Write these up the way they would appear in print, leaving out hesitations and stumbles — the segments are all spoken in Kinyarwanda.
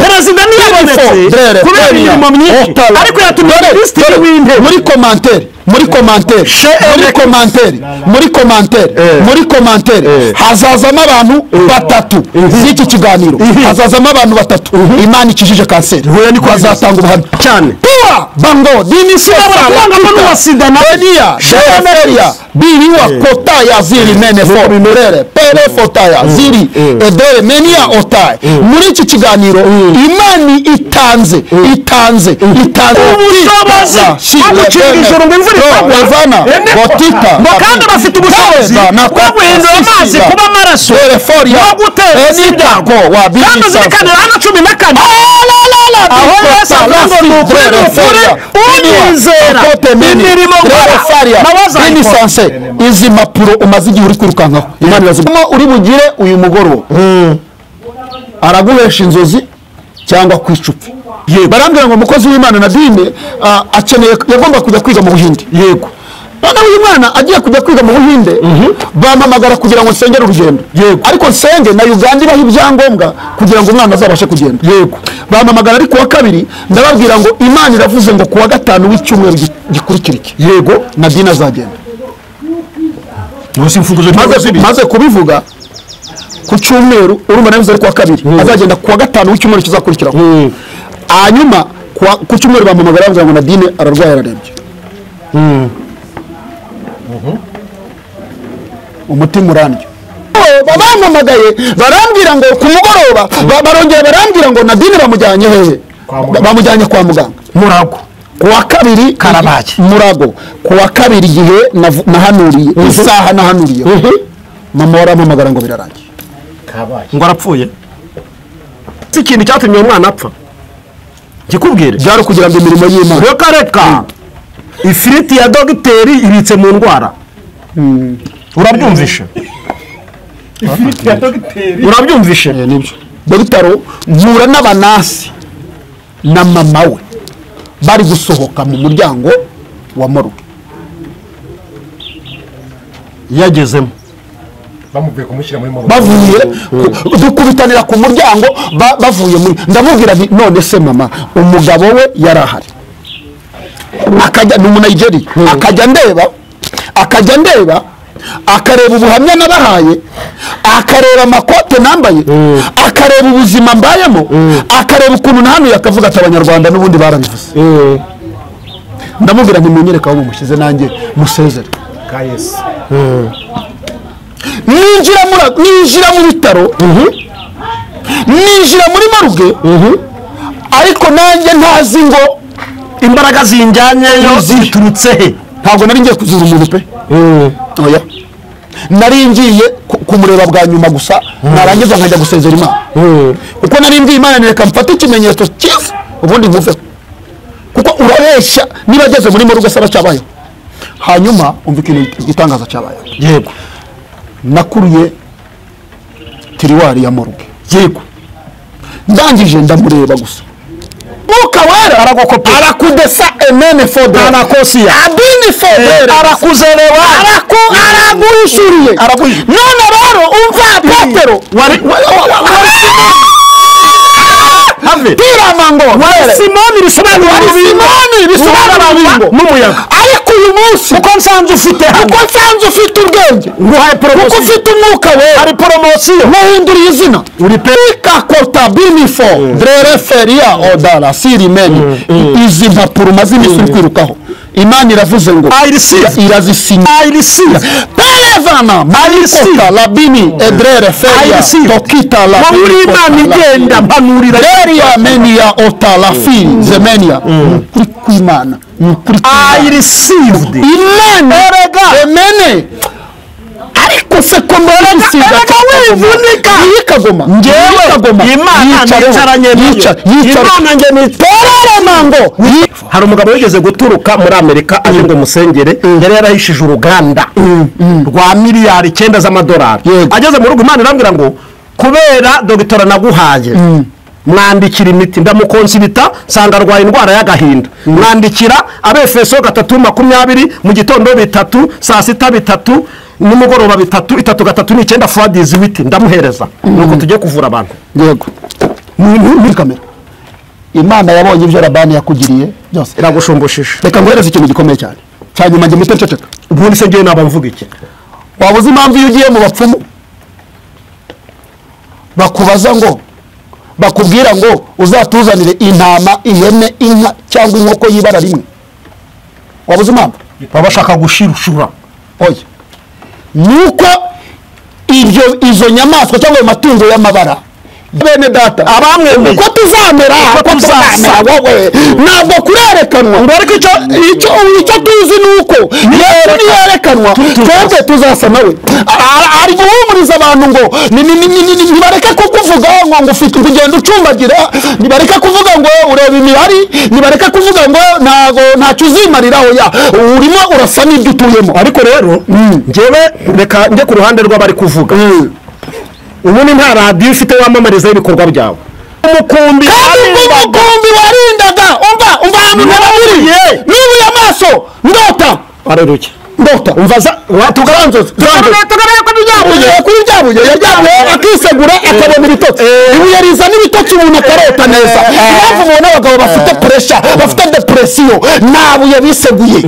perezida ntiyabonetse kubera imirimo myinshi ariko yatumye minisitiri w'intebe muri komantere hazazamo abantu batatu z'iki kiganiro hazazamo abantu batatu Imana ikijije kanseri bazatanga ubuhamya cyane bango dimisiyo n'uwasida na sheria biriwa kota ya ziri mene fo mirere pere fota ya ziri edere menia otaye muri iki kiganiro Imana itanze ubushobozi bagucira ijoro ngo imvura itagwa botita kandi bafite ubushobozi bwo guhindura amazi kuba amaraso no gutera sida kandi uzirikane hano 14 aho Yesu avuga ngo unyizera imirimo nkora inisanse izi mpapuro umaze igihe uri kwirukankaho Imana irazigama uri bugire uyu mugoroba araguhesha inzozi cyangwa kwicupfa barambwira ngo umukozi w'Imana Nadine akeneye yagomba kujya kwiga mu Buhinde yego none uyu mwana agiye kujya kwiga mu Buhinde bampamagara kugira ngo nsengere urugendo ariko nsenge na Uganda ibaho ibyangombwa kugira ngo umwana azabashe kugenda bampamagara ariko wa kabiri ndababwira ngo Imana iravuze ngo kuwa gatanu w'icyumweru gikurikira iki Nadine azagenda maze kubivuga ku cyumweru urumva navuze ariko wa kabiri azagenda kuwa gatanu w'icyumweru kizakurikiraho hanyuma ku cyumweru bampamagara bavuga ngo Nadine ararwaye ararembye umutima urandyo bampamagaye barambwira ngo ku mugoroba barongera barambwira ngo Nadine bamujyanye hehe bamujyanye kwa muganga Murago kuwa kabiri Karabaki Murago kuwa kabiri igihe nahanuriye isaha nahanuriye mama warampamagara ngo birarangiye ngo arapfuye si ikintu cyatumye umwana apfa kikubwire byari kugira ngo imirimo y'Imana reka ifiriti ya dogiteri ibitse mu ndwara urabyumvishe ifiriti ya dogiteri urabyumvishe nibyo dogitero mpura n'abanasi na mama we bari gusohoka mu muryango wa Moruge yagezemo bamuvuye kumushyira muri Moruge bavuye dukubitanira ku muryango bavuye muri ndamubwira nti none se mama umugabo we yarahari akajya n'umunayigeri akajya ndeba akareba ubuhamya nabahaye akareba amakote nambaye akareba ubuzima mbayemo akareba ukuntu nahanuye akavuga ati abanyarwanda n'ubundi barabivuze ndamubwira ntimunyereka aho mumushyize nanjye musezere ka Yesu ninjira mu bitaro ninjira muri Moruge ariko nanjye ntazi ngo imbaraga zinjyanyeyo ziturutse he ntabwo nari ngiye kuzura umuntu pe oya nari ngiye kumureba bwa nyuma gusa narangiza nkajya gusezera Imana kuko nari ngiye Imana nereka mfate ikimenyetso cyiza ubundi nkuve kuko urabeshya niba ageze muri Moruge saba cyabaye hanyuma umva ikintu gitangaza cyabaye yego nakuruye tiriwari ya Moruge ndangije ndamureba gusa Muka wera arakudesa emene fodera arakosiya abini fodera arakuzerewa araguhishuriye none rero umva Petero Tiramango Simoni bisobanura n'umuyaga ariko uyu munsi uko nsanze ufite ubwenge nguhaye kuko ufite umwuka wera hari poromosiyo muhinduriye izina uri peka kota binifo drere feria odara sirimeni izi mpapuro maze iminsi uri kwirukaho Imana iravuze ngo irazisinya Pelevana Malikota Labini Edrere Feria Tokita Labini Imana igenda mpanurira Feria Menia Ota Lafini Zemenia kuri kw'Imana I received Imana emene ariko se ko mbona wivunika yikagoma ngewe Imana nicaranye Imana nge nitorere mango hari umugabo wigeze guturuka muri Amerika aje ngo musengere yari yarahishije uruganda rwa miliyari 9 z'amadolari ageze mu rugo Imana irambwira ngo kubera dogitera naguhaye mwandikira imiti ndamukonsibita sanga arwaye indwara y'agahinda mwandikira abefeso 3:20 mu gitondo 3 saa 6 3 nimugoroba 3 9 fadizi witi ndamuhereza nuko tujye kuvura abantu yego muri kamera imana yabonye ibyo Labani yakugiriye byose iragushumbushisha. reka nguhereze ikintu gikomeye cyane cyanyuma njye mpita nceceka. ubundi se ngewe naba mvuga iki? waba uzi impamvu iyo ugiye mu bapfumu bakubaza ngo bakubwira ngo uzatuzanire intama, ihene, inka cyangwa inkoko y'ibara rimwe? waba uzi impamvu? baba bashaka gushirushura. oya, nuko izo nyamaswa cyangwa ayo matungo y'amabara bene data abamwemeye uko tuzamera wowe ntabwo kurerekanwa ngo ariko icyo tuzi ni uko yesu niyerekanwa twebwe tuzasa nawe. ari guhumuriza abantu ngo nibareke kukuvuga ngo ufite urugendo ucumbagira, nibareke kuvuga ngo ureba imihari, nibareke kuvuga ngo ntacyo uzimariraho, urimo urasa n'ibyo utuyemo. ariko rero njyewe reka njye ku ruhande rw'abari kuvuga. ubundi nta radiyo ufite wamamarizaho ibikorwa byawe. umukumbi warindaga umva ahantu nababiriye nubuye amaso ndota areruke ndota umva tugaranzoza kuri byabuye yajyanye akisegura akabona ibitotsi. ibuye rizana ibitotsi umuntu akarota neza. impamvu mubona abagabo bafite puresha, bafite depresiyo, nta buye biseguye.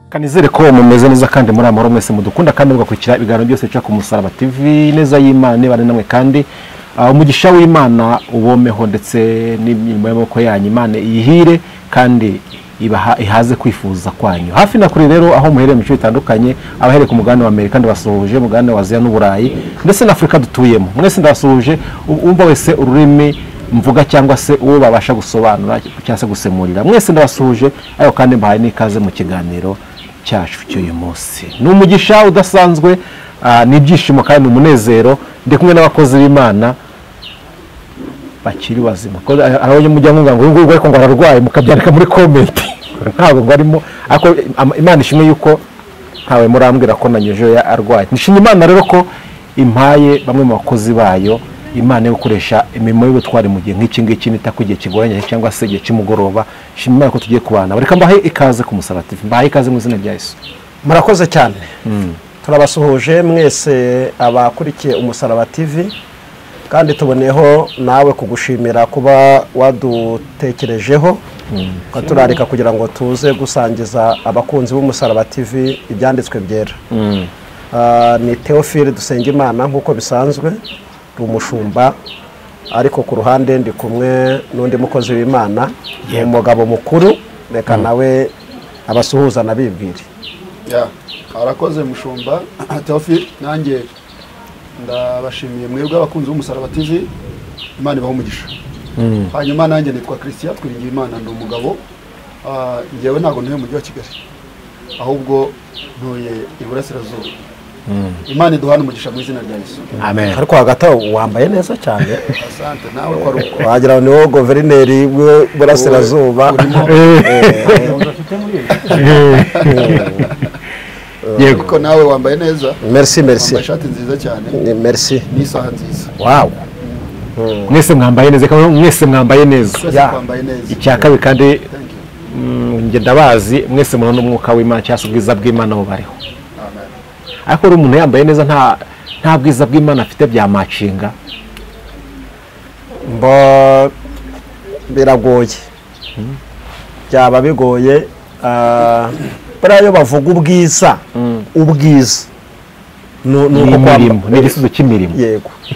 kanizere ko mumeze neza kandi muri amahoro mwese mudukunda kandi mugakurikira ibiganiro byose bica ku Musaraba TV. neza y'Imana nibane namwe kandi umugisha w'Imana ubomeho ndetse n'imirimo y'amaboko yanyu Imana ihire kandi ihaze kwifuza kwanyu. hafi na kuri rero aho muhereye mu bice bitandukanye, abahereye ku mugabane wa Amerika ndabasuhuje, umugabane wa Aziya n'Uburayi ndetse na Afurika dutuyemo, mwese ndabasuhuje. umva wese ururimi mvuga cyangwa se uwo babasha gusobanura cyangwa se gusemurira, mwese ndabasuhuje. ayo kandi mbahaye n'ikaze mu kiganiro cyacu cy'uyu munsi. ni umugisha udasanzwe, n'ibyishimo kandi umunezero. ndi kumwe n'abakozi b'Imana bakiri bazima. aho mujya mwumva ngo uyu nguyu ariko ngo ararwaye mukabyandika muri comment, ntabwo ngo arimo. ariko Imana ishimwe yuko ntawe murambwira ko nanyeje arwaye. nishimye Imana rero ko impaye bamwe mu bakozi bayo Imana yo gukoresha imirimo y'ubutwari mu gihe nk'iki ngiki nita ku gihe kigoranye cyangwa se igihe cy'umugoroba. shimye Imana ko tugiye kubana. bareka mbahe ikaze ku Musaraba TV, mbahe ikaze mu izina rya Yesu. murakoze cyane. turabasuhuje mwese abakurikiye Umusaraba TV, kandi tuboneyeho nawe kugushimira kuba wadutekerejeho ukaturarika kugira ngo tuze gusangiza abakunzi b'Umusaraba TV ibyanditswe byera. ni Theophile Dusengimana nk'uko bisanzwe, umushumba, ariko ku ruhande ndi kumwe n'undi mukozi w'Imana, umugabo mukuru. reka nawe abasuhuza nabibwire. arakoze mushumba Theophile. nanjye ndabashimiye mwebwe abakunzi b'Umusaraba TV, Imana ibahe umugisha. hanyuma nanjye nitwa Christian Twiringiyimana, ndi umugabo. njyewe ntabwo ntuye mu mujyi wa Kigali, ahubwo ntuye iburasirazuba. Imana iduhane umugisha mu izina rya Yesu. Amen. ariko hagati wambaye neza cyane. asante nawe ko ari uko wagira ngo ni wowe guverineri w'Iburasirazuba. yego nawe wambaye neza. merci wambaye ishati nziza cyane. merci n'isaha nziza. wow. mwese mwambaye neza kandi mwese mwambaye neza. wambaye neza. icya kabiri kandi njye ndabazi mwese murano umwuka w'Imana cyangwa se ubwiza bw'Imana bubariho. ariko uri umuntu yambaye neza nta bwiza bw'Imana afite byamacinga. biragoye, byaba bigoye. buriya iyo bavuga ubwiza n'imirimo, ni igisubizo cy'imirimo.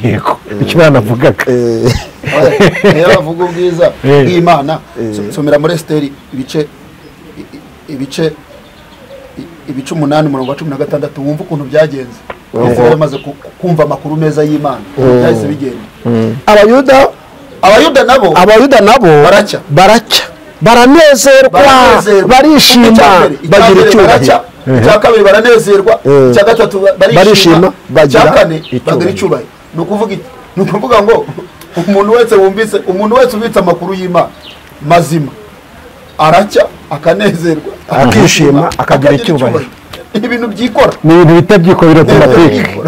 yego icyo banavugaga. iyo bavuga ubwiza bw'Imana, somera muri Esiteri ibice 8:16 wumva ukuntu byagenze. bamaze kumva amakuru meza y'Imana byahise bigenda. abayuda nabo baracya baranezerwa, barishima, bagira icyubahiro. icya kabiri baranezerwa, icya gatatu barishima, icya kane bagira icyubahiro. ni ukuvuga ni ukuvuga ngo umuntu wese ubitse amakuru y'Imana mazima aracya akanezerwa akishima akagira icyubahiro. ibintu byikora ni ibintu bita byikorera automatique.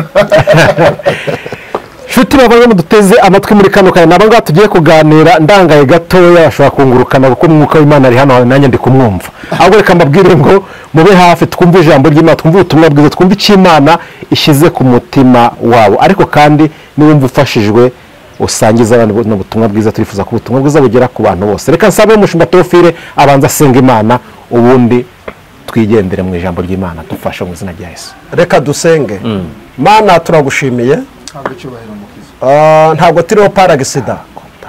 Nshuti bavanye muduteze amatwi muri kano kanya nabo tugiye kuganira ndangaye gatoya ashobora kungurukana kuko umwuka w'Imana ari hano nanjye ndi kumwumva. Ahubwo reka mbabwire ngo mube hafi twumve ijambo ry'Imana, twumve ubutumwa bwiza, twumve icyo Imana ishyize ku mutima wabo. Ariko kandi niwumva ufashijwe usangiza abantu n'ubutumwa bwiza, turifuza ko ubutumwa bwiza bugera ku bantu bose. Reka nsabe umushumba Theophile abanza asenga Imana ubundi twigendere mu ijambo ry'Imana. Dufashe mu izina rya Yesu. Reka dusenge. Mana turagushimiye. Ntabwo turiho paragisida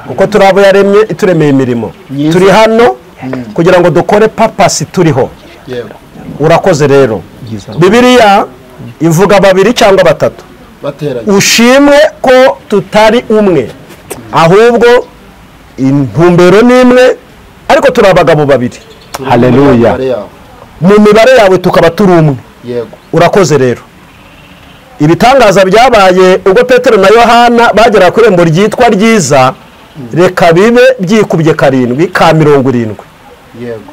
kuko turi abo yaremye ituremeye imirimo. Turi hano kugira ngo dukore papasi turiho. Urakoze rero. Bibiliya ivuga babiri cyangwa batatu. Ushimwe ko tutari umwe, ahubwo intumbero ni imwe, ariko turi abagabo babiri. Haleluya. Mu mibare yawe tukaba turi umwe. Urakoze rero. Ibitangaza byabaye ubwo Petero na Yohana bagera ku irembo ryitwa ryiza, reka bibe byikubye 7 ka 70.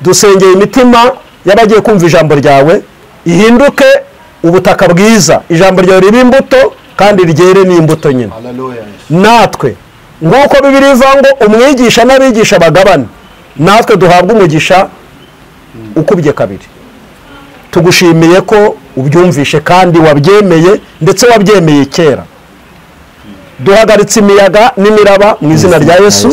Dusengeye imitima y'abagiye kumva ijambo ryawe, ihinduke ubutaka bwiza, ijambo ryawe ribe imbuto kandi ryere n'imbuto nyine. Natwe nk'uko Bibiliya ivuga ngo umwigisha n'abigisha bagabane, natwe duhabwa umugisha ukubye 2. Tugushimiye ko ubyumvishe kandi wabyemeye, ndetse wabyemeye kera. Duhagaritse imiyaga n'imiraba mu izina rya Yesu.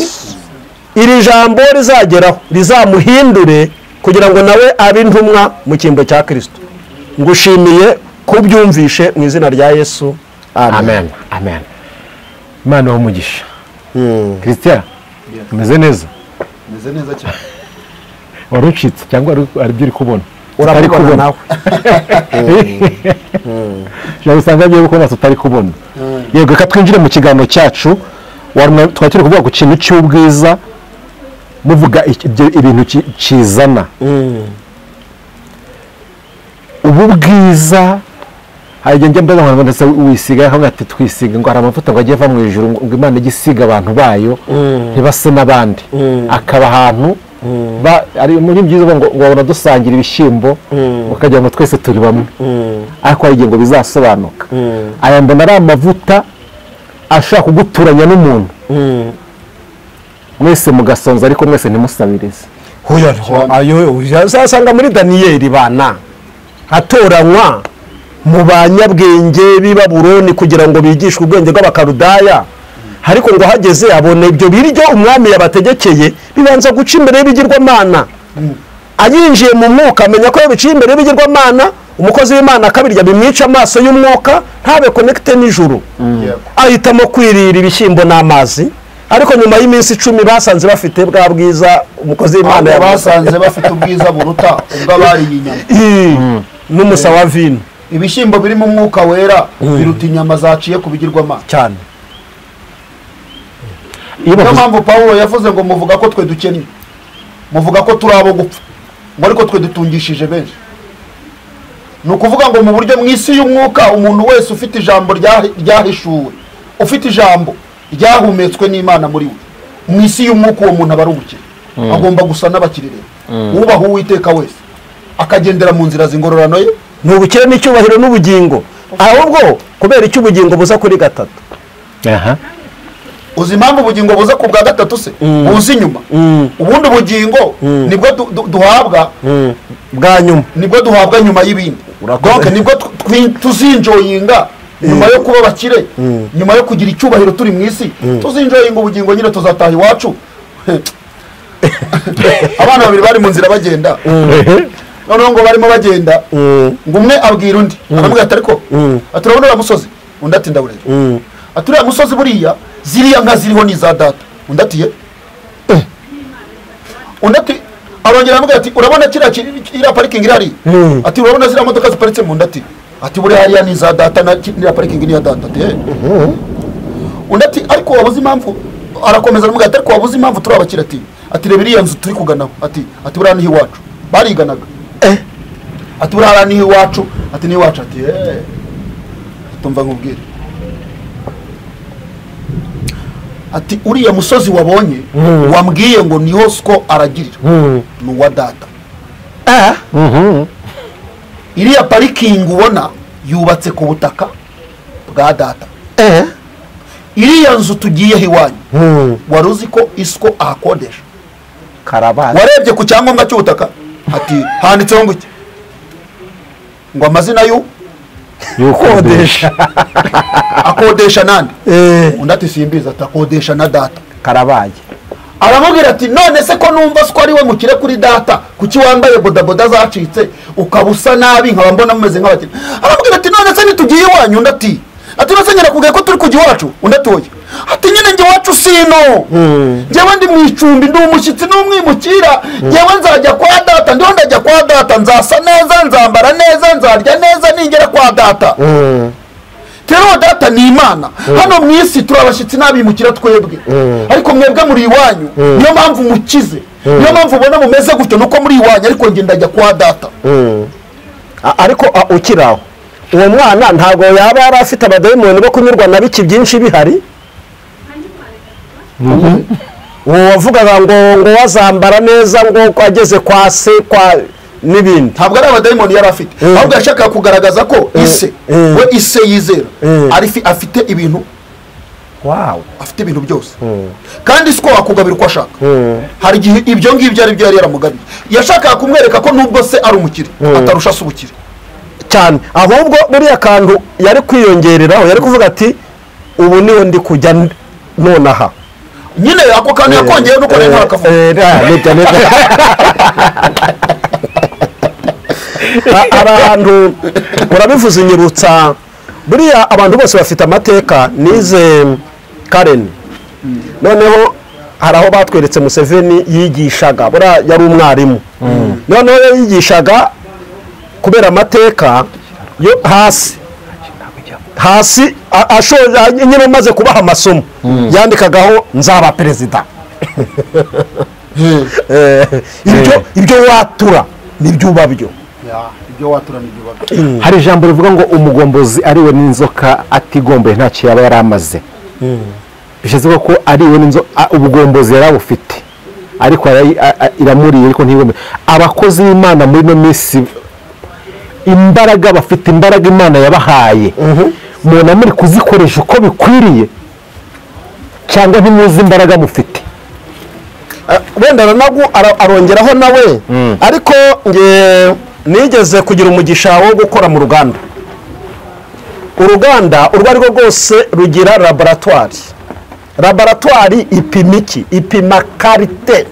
Iri jambo rizageraho rizamuhindure kugira ngo nawe abe intumwa mu cyimbo cya Kristo. Ngushimiye kubyumvishe mu izina rya Yesu. Amen. Amen. Imana umugisha. Christian, umeze neza? Umeze neza cyane. Warucitse cyangwa ari byo uri kubona? Urabibona nawe. Usanga agiye gukora tutari kubona. Yego, reka twinjire mu kiganiro cyacu. Twari turi kuvuga ku kintu cy'ubwiza, muvuga ibintu kizana. Ubu bwiza hari njye mbaza ngo ndetse wisiga hamwe ati twisiga ngo hari amavuta ngo agiye ava mu ijuru ngo Imana igisiga abantu bayo ntibase n'abandi. Akaba ahantu ari muri byiza ngo babona dusangira ibishyimbo ukagira ngo twese turi bamwe, ariko hari ngo bizasobanuka. Aya mbona ari amavuta ashaka kuguturanya n'umuntu, mwese mugasonza ariko mwese ntimusabirize. Ayo uzasanga muri Daniyeli bana hatoranywa mu banyabwenge b'i Babuloni kugira ngo bigishwe ubwenge bw'abakarudaya, ariko ngo hageze abone ibyo biryo umwami yabategekeye bibanza guca imbere y'ibigirwamana. Ayinjiye mu mwuka amenya ko yabiciye imbere y'ibigirwamana, umukozi w'Imana akabirya bimwica amaso y'umwuka ntabe connecte n'ijuru. Ahitamo kwirira ibishyimbo n'amazi, ariko nyuma y'iminsi 10 basanze bafite bwa bwiza. Umukozi w'Imana yabasanze bafite ubwiza buruta ubw'abari inyama n'umusa wa vino. Ibishyimbo biri mu mwuka wera biruta inyama zaciye ku bigirwamana cyane. Niyo mpamvu Pawulo yavuze ngo muvuga ko twe dukennye, muvuga ko turi abo gupfa, ngo ariko twe dutungishije benshi. Ni ukuvuga ngo mu buryo mu isi y'umwuka umuntu wese ufite ijambo ryahishuwe, ufite ijambo ryahumetswe n'Imana muri we, mu isi y'umwuka uwo muntu aba ari ubukire. Agomba gusa n'abakirire. Ubaho Uwiteka wese akagendera mu nzira z'ingororano ye, ni ubukire n'icyubahiro n'ubugingo. Ahubwo kubera icyo ubugingo buza kuri 3. Uzi impamvu ubugingo buza ku bwa 3 se? Buzi inyuma. Ubundi ubugingo nibwo duhabwa bwa nyuma, nibwo duhabwa nyuma y'ibindi. Donc nibwo tuzinjoyinga nyuma yo kuba bakire, nyuma yo kugira icyubahiro turi mu isi, tuzinjoyinga ubugingo nyine tuzataha iwacu. Abana babiri bari mu nzira bagenda, noneho ngo barimo bagenda, ngo umwe abwira undi, aramubwira ati ariko aturabona uriya musozi, undi ati ndawureba. Ati uriya musozi buriya ziriya nka ziriho ni za data. Undi ati undi ati arongera aramubwira ati urabona kiriya parikingi iri hariya, ati urabona ziriya modoka ziparitse mu. Undi ati buriya hariya ni za data na iriya parikingi ni iya data. Undi ati ariko wabuze impamvu, arakomeza aramubwira ati ariko wabuze impamvu turi abakire. Ati reba iriya nzu turi kuganaho, ati buriya niho iwacu bariganaga. Ati buriya niho iwacu, ati ni iwacu. Ati tumva nkubwire, ati uriya musozi wabonye wambwiye ngo niho siko aragirira ni uwa data. iriya parikingi ubona yubatse ku butaka bwa data. iriya nzu tugiyeho iwanyu wari uzi ko isiko ahakodesha? Karabaye. warebye ku cyangombwa cy'ubutaka ati handitseho ngo iki? ngo amazina y'ukodesha. akodesha nande? undi ati simbizi, ati akodesha na data. Karabaye. aramubwira ati none se ko numva ko ari we mukire kuri data, kuki wambaye bodaboda zacitse ukaba usa nabi nkaba mbona mumeze nk'abakire? aramubwira ati none se nitugiye iwanyu? undi ati nose nyirakubwiye ko turi kujya iwacu? undi atoye ati nyine njye iwacu sino, njyewe ndi mu icumbi, ndi umushyitsi n'umwimukira, njyewe nzajya kwa data, ndiho ndajya kwa data, nzasa neza, nzambara neza, nzarya neza ningera kwa data. rero data ni Imana. hano mu isi turi abashyitsi n'abimukira twebwe, ariko mwebwe muri iwanyu, niyo mpamvu mukize, niyo mpamvu ubona mumeze gutyo, nuko muri iwanyu, ariko njye ndajya kwa data. ariko ukiri aho, uwo mwana ntabwo yaba yari afite abadayimoni bo kunyurwa na biki byinshi bihari? uwo wavugaga ngo wazambara neza, ngo ageze kwa se kwa n'ibindi, ntabwo ari abadayimoni yari afite, ahubwo yashakaga kugaragaza ko we ise yizera afite ibintu, afite ibintu byose, kandi siko wakugabira uko ashaka. hari igihe ibyo ngibyo ari byo yari yaramugabiye, yashakaga kumwereka ko nubwo se ari umukire atarusha se ubukire cyane, ahubwo buriya kantu yari kwiyongereraho, yari kuvuga ati ubu niwe ndi kujya nonaha. nyine ako kantu yakongeye nuko rero akavuga abantu urabivuze inyibutsa, buriya abantu bose bafite amateka. nize Karen, noneho hari aho batweretse Museveni yigishaga, buriya yari umwarimu, noneho yigishaga kubera amateka yo hasi ashoje nyine amaze kubaha amasomo, yandikagaho nzaba perezida. ibyo watura nibyo uba byo. hari ijambo rivuga ngo umugombozi ariwe n'inzoka atigomboye ntacyo yaba yari amaze. bishize ko ariwe n'inzoka, ubugombozi yari abufite ariko iramuriye, ariko ntigombe. abakozi b'Imana muri no minsi imbaraga bafite, imbaraga Imana yabahaye, mubona muri kuzikoresha uko bikwiriye cyangwa ntimuzi imbaraga mufite? wenda arongeraho nawe, ariko nge nigeze kugira umugisha wo gukora mu ruganda. uruganda urwo ari rwo rwose rugira laboratwari ipima iki? ipima karite.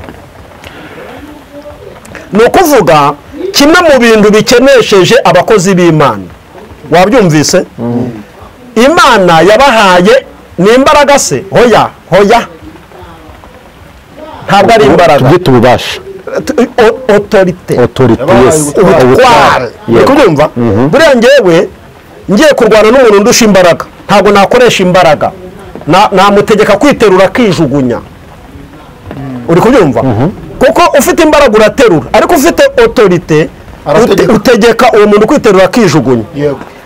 ni ukuvuga kimwe mu bintu bikenesheje abakozi b'Imana, wabyumvise? Imana yabahaye ni imbaraga se? hoya ntabwo ari imbaraga, tubyita ububasha, autorite, yes, ubutware. Urumva? buriya ngewe ngiye kurwana n'umuntu ndusha imbaraga, ntabwo nakoresha imbaraga, namutegeka kwiterura akijugunya. uri kubyumva? kuko ufite imbaraga uraterura, ariko ufite autorite utegeka uwo muntu kwiterura akijugunya.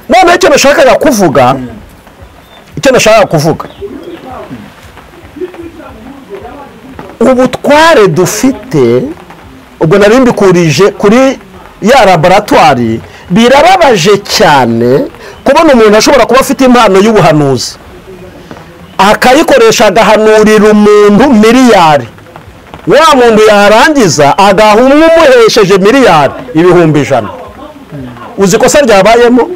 noneho icyo nashakaga kuvuga, ubutware dufite, ubwo nari mbikurije kuri ya laboratwari, birababaje cyane kubona umuntu ashobora kuba afite impano y'ubuhanuzi akayikoresha agahanurira umuntu miliyari, wa muntu yarangiza agaha umwe umuhesheje miliyari ibihumbi 100. uzi ikosa ryabayemo?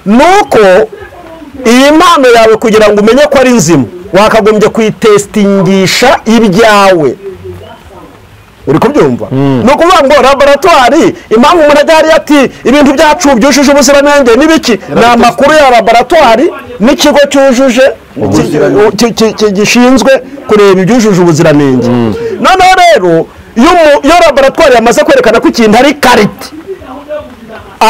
nuko iyi mpano yawe kugira ngo umenye ko ari nzima, wakagombye kuyitesitingisha ibyawe. uri kubyumva? ni ukuvuga ngo laboratwari, impamvu umuntu ajya hariya ati ibintu byacu byujuje ubuziranenge n'ibiki, ni amakuru ya laboratwari n'ikigo cyujuje gishinzwe kureba ibyujuje ubuziranenge. noneho rero iyo laboratwari yamaze kwerekana ko ikintu ari karite,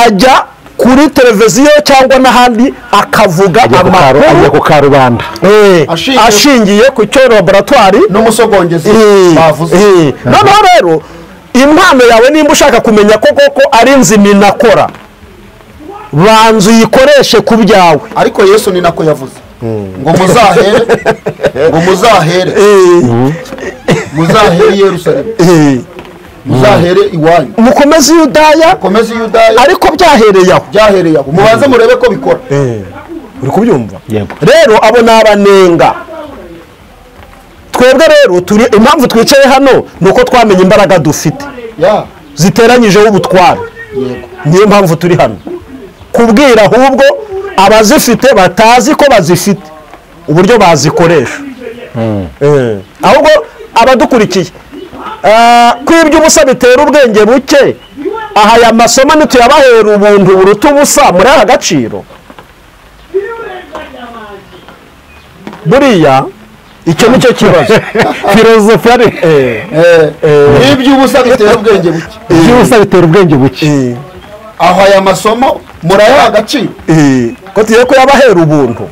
ajya kuri televiziyo cyangwa n'ahandi akavuga amakuru, ajya ku karubanda ashingiye ku cyo laboratwari n'umusogongezi bavuze. noneho rero impano yawe nimba ushaka kumenya ko koko ari nzima inakora, banza uyikoreshe ku byawe. ariko Yesu ni nako yavuze, ngo muzahere i Yerusalemu, muzahere iwanyu, mukomeze Yudaya, ariko byahereye aho mubanze murebe ko bikora. uri kubyumva? Rero abo ni abanenga. Twebwe rero impamvu twicaye hano ni uko twamenye imbaraga dufite ziteranyijeho ubutware. Niyo mpamvu turi hano kubwira ahubwo abazifite batazi ko bazifite uburyo bazikoresha. Ahubwo abadukurikiye kwibya ubusa bitera ubwenge buke. Aha aya masomo ntituyabahera ubuntu buruta ubusa muri aka gaciro. Buriya icyo nicyo kibazo. Filozofi ari iby'ubusa bitera ubwenge buke. Iby'ubusa bitera ubwenge buke. Aho aya masomo murayaha agaciro ko tugiye kuyabahera ubuntu.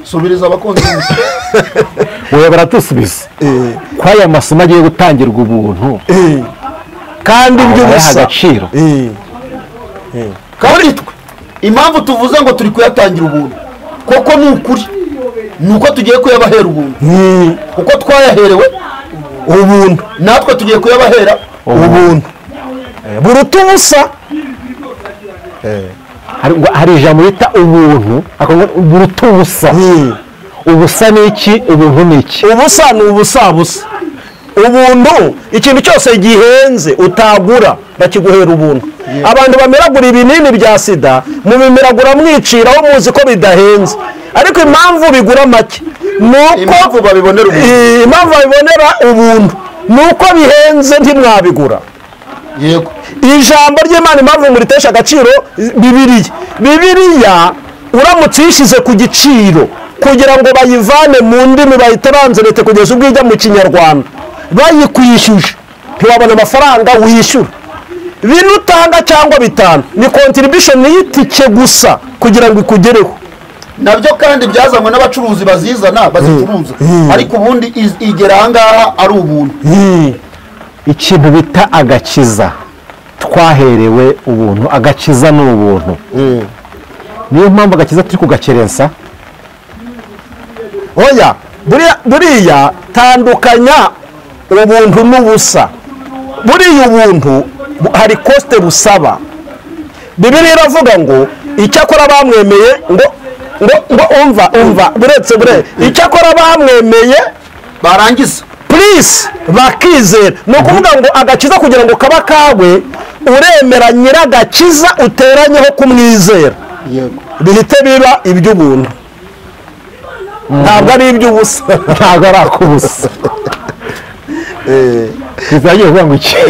Subiriza abakunzi wowe baratusubiza ko aya masomo agiye gutangirwa ubuntu kandi iby'ubusa agaciro. Kandi impamvu tuvuze ngo turi kuyatangira ubuntu koko ni ukuri, ni uko tugiye kuyabahera ubuntu kuko twayaherewe ubuntu, natwe tugiye kuyabahera ubuntu buruta ubusa. hari ijambo bita ubuntu buruta ubusa. Ubusa ni iki? Ubuntu ni iki? Ubusa ni ubusabusa. Ubuntu ikintu cyose gihenze utagura bakiguhera ubuntu. Abantu bameragura ibinini bya sida mubimeragura mwiciraho muzi ko bidahenze, ariko impamvu bigura make nuko impamvu babibonera ubuntu nuko bihenze ntimwabigura. Yego, ijambo ry'Imana impamvu muritesha agaciro Bibiliya uramutse yishize ku giciro kugira ngo bayivane mu ndimi bayitaranzerete kugeza ubwo ijya mu Kinyarwanda, bayikwishyuje ntiwabona amafaranga wishyura. Bino utanga cyangwa bitanu ni contribution y'itike gusa kugira ngo ikugereho. Nabyo kandi byazanywe n'abacuruzi bazicuruza, ariko ubundi igera ahangaha ari ubuntu. Ikintu bita agakiza twaherewe ubuntu. Agakiza ni ubuntu. Niyo mpamvu agakiza turi kugakerensa. Oya, buriya tandukanya ubuntu n'ubusa. Buriya ubuntu hari coste busaba. Bibiliya iravuga ngo icyakora bamwemeye ngo umva buretse icyakora bamwemeye barangiza please bakizera. No kuvuga ngo agakiza kugira ngo kaba kawe uremera nyiragakiza uteranyeho kumwizera. Bihite biba iby'ubuntu, ntabwo ari iby'ubusa. Ntabwo ari akubusa.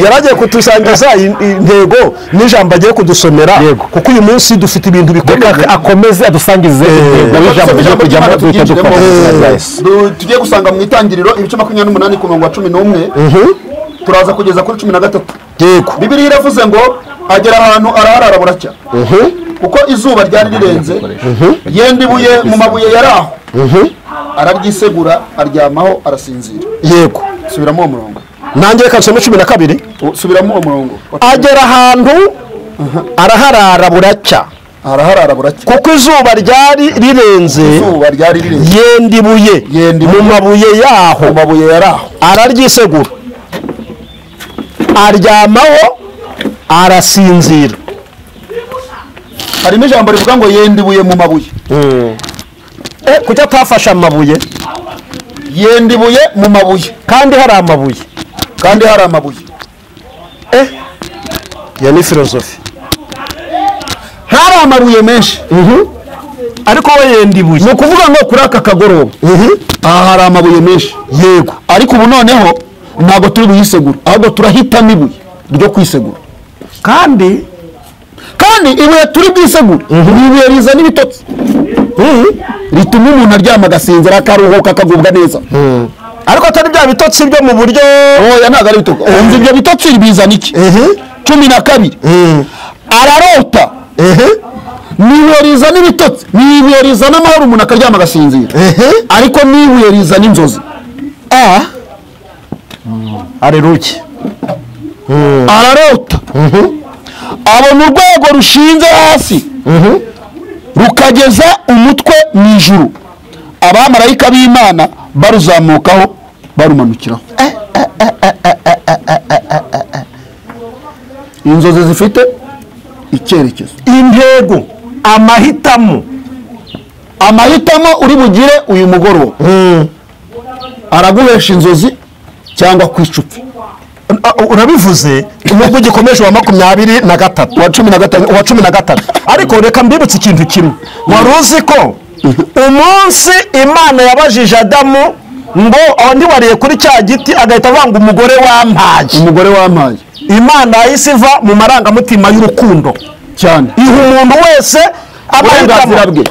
Yaragiye kutusangiza intego n'ijambo agiye kudusomera, kuko uyu munsi dufite ibintu bikomeye. Akomeze adusangize intego y'ijambo kujyamo tugiye gusanga mu itangiriro ibice 28 ku murongo wa 11 turaza kugeza kuri 13. Yego, Bibiliya iravuze ngo agera ahantu araharara buracya kuko izuba ryari rirenze, yenda ibuye mu mabuye yari aho, arabyisegura aryamaho arasinzira. Yego, subiramo uwo murongo nanjye reka nsome 12. Subiramo uwo murongo. Agera ahantu araharara buracya kuko izuba ryari rirenze, yenda ibuye mu mabuye yari aho, araryisegura aryamaho arasinzira. Harimo ijambo rivuga ngo yenda ibuye mu mabuye. Kujya atafasha amabuye, yenda ibuye mu mabuye kandi hari amabuye. Ya ni filozofi. Hari amabuye menshi ariko we yenda ibuye. Ni ukuvuga ngo kuri aka kagoroba aha hari amabuye menshi. Yego, ariko ubu noneho ntabwo turi buyisegura, ahubwo turahitamo ibuye ryo kwisegura. Kandi ibuye turi bwisegura ni ibuye rizana ibitotsi, rituma umuntu aryama agasinzira akaruhuka akagubwa neza. ariko atari bya bitotsi byo mu buryo. Oya, ntabwo ari bitotsi. Ibyo bitotsi bizana iki? 12 ararota. Nibuye rizana ibitotsi, nibuye rizana amahoro umuntu akaryama agasinzira. Ariko nibuye rizana inzozi. Aleluya. Ararota abona urwego rushinze hasi, rukageza umutwe mu ijuru, abamarayika b'Imana baruzamukaho barumanukiraho. Inzozi zifite icyerekezo, intego, amahitamo uri bugire uyu mugoroba araguhesha inzozi cyangwa kwicupfa. urabivuze nubwo gikomeje wa 23 wa 13 ariko reka mbibutse ikintu kimwe. Wari uzi ko umunsi Imana yabajije Adamu ngo ndi wariye kuri cya giti agahita avanga umugore wampaye, Imana yahise iva mu marangamutima y'urukundo cyane, iha umuntu wese uburenganzira bwe.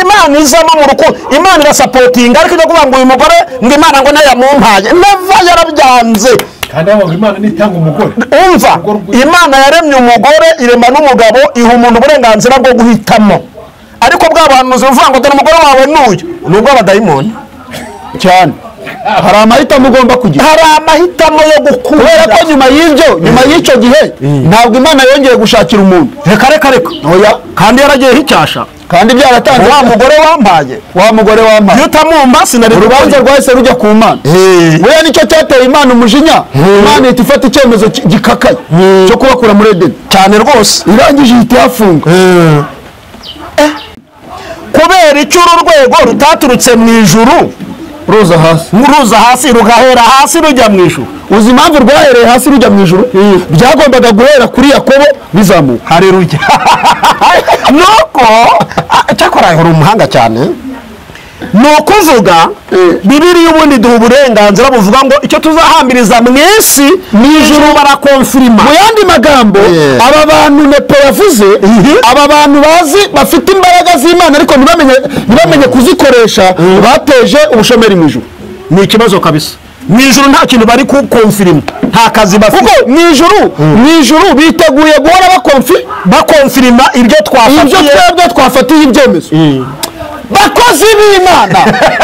Imana izamo mu rukundo, Imana irasapotinga, ariko ijya kuvuga ngo uyu mugore ngo Imana ngo nayamumpaye, neva yarabyanze. kandi aho Imana nitanga umugore, umva, Imana yaremye umugore irema n'umugabo, iha umuntu uburenganzira bwo guhitamo. Ariko bwa bahanuzi bavuga ngo dore umugore wawe n'uyu, nubwo abadayimoni cyane. Hari amahitamo ugomba kugira, hari amahitamo yo gukura, kubera ko nyuma y'icyo gihe ntabwo Imana yongeye gushakira umuntu. Reka oya, kandi yaragiyeho icyasha, kandi byaratanze wa mugore wampaye yutamumba sinari urubanza rwahise rujya ku Mana. Weya nicyo cyateye Imana umujinya, Imana ihita ifata icyemezo gikakaye cyo kubakura muri Edeni cyane rwose, irangije ihita yafunga. kubera icyo uru rwego rutaturutse mu ijuru ruza hasi rugahera hasi rujya mu ijuru. Uzi impamvu rwahereye hasi rujya mu ijuru? Byagombaga guhera kuri Yakobo bizamuka, hari rujya nuko cyakora uri umuhanga cyane. ni ukuvuga Bibiliya ubundi duha uburenganzira buvuga ngo icyo tuzahambiriza mu isi mu ijuru barakonfirima. Mu yandi magambo aba bantu Nepo yavuze, aba bantu bazi bafite imbaraga z'Imana ariko ntibamenye kuzikoresha, bateje ubushomeri mu ijuru. Ni ikibazo kabisa. Mu ijuru nta kintu bari kukonfirima, nta kazi bafite. Kuko mu ijuru biteguye guhora bakonfirima ibyo twafatiye ibyemezo. Bakozi b'Imana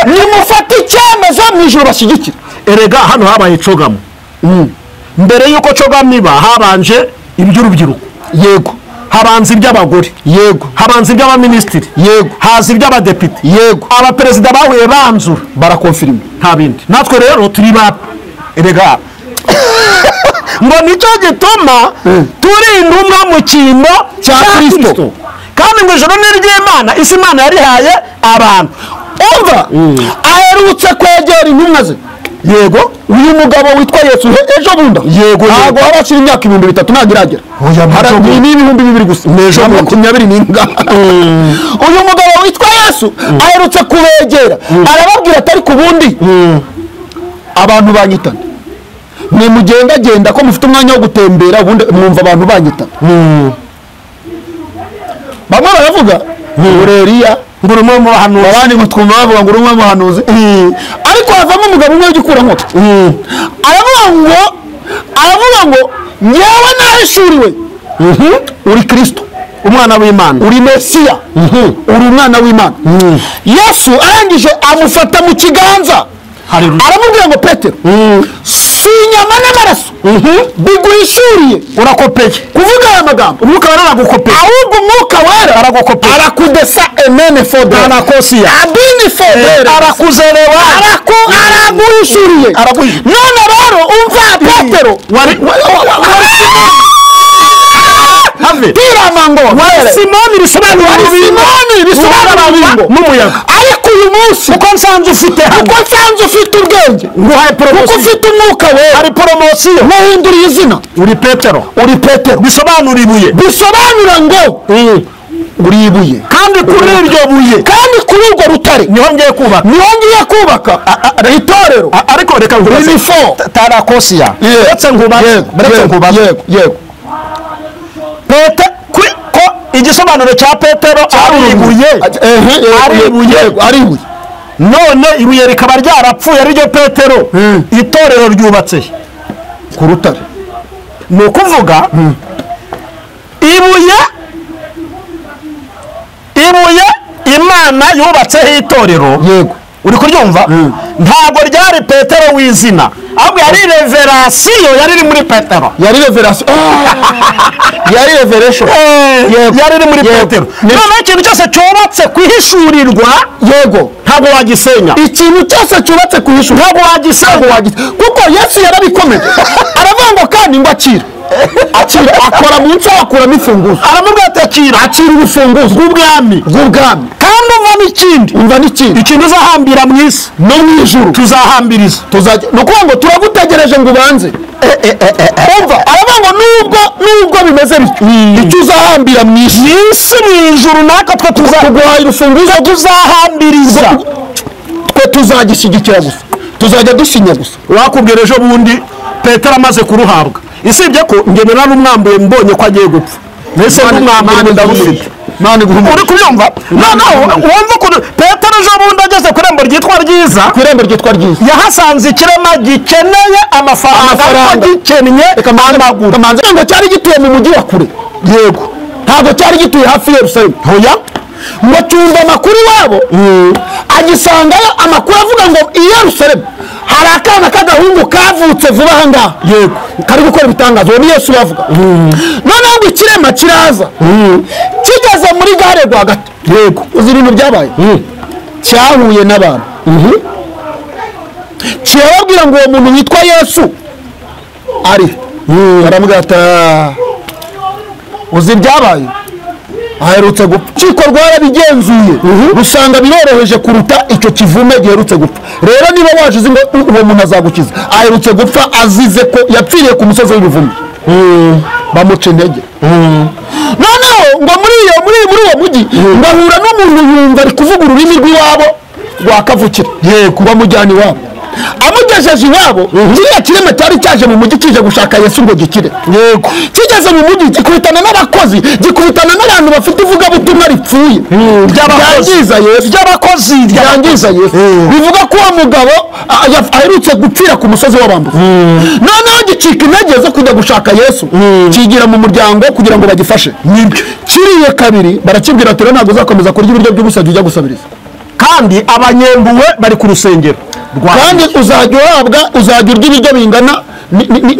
nimufata icyemezo mu ijuru bashyigikira. Erega hano habaye cogamo, mbere yuko cogamo iba habanje iby'urubyiruko, yego, habanza iby'abagore, yego, habanza iby'abaminisitiri, yego, haza iby'abadepite, yego, abaperezida bahuye banzura barakonfirima, nta bindi. Natwe rero turi ba erega ngo nicyo gituma turi intumwa mu cyimbo cya Kristo, kandi ngo ijoro ni iry'Imana, isi Imana yarihaye abantu. Umva, aherutse kwegera intumwa ze, yego, uyu mugabo witwa Yesu ejo bundi, yego, ntabwo habashira imyaka 3000 ntabwo iragera, ni 2000 gusa, nejo 20 n'inga. Uyu mugabo witwa Yesu aherutse kubegera, arababwira atari ku bundi abantu banyitana, ni mugenda ko mufite umwanya wo gutembera, ubundi mwumva abantu banyitana. Bamwe baravuga Eliya ngo urumwe mu bahanuzi, abandi mutwumva bavuga ngo urumwe mu bahanuzi, ariko havamo umugabo umwe w'igikura nkota aravuga ngo nyewe nahishuriwe uri Kristo, umwana w'Imana, uri Mesiya, uri umwana w'Imana. Yesu arangije amufata mu kiganza aramubwira ngo Petero, si inyama n'amaraso biguhishuriye urakopeye kuvuga aya magambo, umwuka wera aragukopeye, ahubwo umwuka wera aragukopeye, arakudesa emene fode anakosia abini fode arakuzerewa araguhishuriye. None rero umva Petero Simoni bisobanura n'umuyaga, ariko uyu munsi uko nsanze ufite ubwenge, kuko ufite umwuka wera, hari poromosiyo, muhinduriye izina, uri Petero bisobanura ibuye, bisobanura ngo uri ibuye, kandi kuri iryo buye, kandi kuri urwo rutare niho ngiye kubaka itorero. Ariko reka ngubaze tarakosia, ndetse ngubaze yego ko igisobanuro cya Petero ari ibuye, none ibuye rikaba ryarapfuye ari ryo Petero, itorero ryubatse ku rutare. Ni ukuvuga ibuye Imana yubatseho itorero, yego, uri kuryumva? Ntabwo ryari Petero w'izina, ahubwo yari reverasiyo yari iri muri petero yari reverasiyo yari reveration yari iri muri petero noneho ikintu cyose cyubatse ku ihishurirwa yego ntabwo wagisenya ikintu cyose cyubatse ku ihishurirwa ntabwo wagisenya kuko Yesu yarabikomeje aravuga ngo kandi ngo akira akora munsi akuramo imfunguzo aramubwira ati akira urufunguzo rw'ubwami kandi umva n'ikindi ikintu uzahambira mu isi no mu ijuru tuzahambiriza ni ukuvuga ngo turagutegereje ngo ubanze umva aravuga ngo nubwo bimeze bityo icyo uzahambira mu isi mu ijuru natwe twe tuguhaye urufunguzo tuzahambiriza twe tuzagishyigikira gusa tuzajya dusinya gusa wakubwira ejo bundi petero amaze kuruhabwa isibye ko ngenera n'umwambuye mbonye ko agiye gupfa mbese n'umwambuye ndamufite uri kubyumva noneho wumva ukuntu petero ejo bundi ageze ku irembo ryitwa ryiza yahasanze ikirema gikeneye amafaranga ariko gikennye amaguru ngo cyari gituye mu mujyi wa kure yego ntabwo cyari gituye hafi ya Yerusalemu hoya ngo cyumva amakuru iwabo agisangayo amakuru avuga ngo i Yerusalemu hari akana k'agahungu kavutse vuba aha ngaha yego kari gukora ibitangazo uwo ni Yesu bavuga noneho ngo ikirema kiraza kigeze muri gare rwagati yego uzi ibintu byabaye cyahuye n'abantu kirababwira ngo uwo muntu witwa Yesu ari baramubwira ati uzi ibyabaye aherutse gupfa urukiko rwarabigenzuye rusanga biroroheje kuruta icyo kivume giherutse gupfa rero niba waje uzi ngo uwo muntu azagukiza aherutse gupfa azize ko yapfiriye ku musozi w'ibivume bamuca intege noneho ngo muri uwo mujyi ngo ahura n'umuntu yumva ari kuvuga ururimi rw'iwabo rwa kavukire yego bamujyana iwabo amugejeje iwabo kiriya kirema cyari cyaje mu mujyi kije gushaka Yesu ngo gikire yego kigeze mu mujyi gikubitana n'abakozi gikubitana n'abantu bafite ivugabutumwa ripfuye ryangiza Yesu bivuga ko uwo mugabo aherutse gupfira ku musozi w'abambuzi noneho gicika intege zo kujya gushaka Yesu kigira mu muryango kugira ngo bagifashe kiriye kabiri barakibwira ati ntabwo uzakomeza kurya ibiryo by'ubusa ujya gusabiriza kandi abanyembuwe bari ku rusengero kandi uzajya urya ibiryo bingana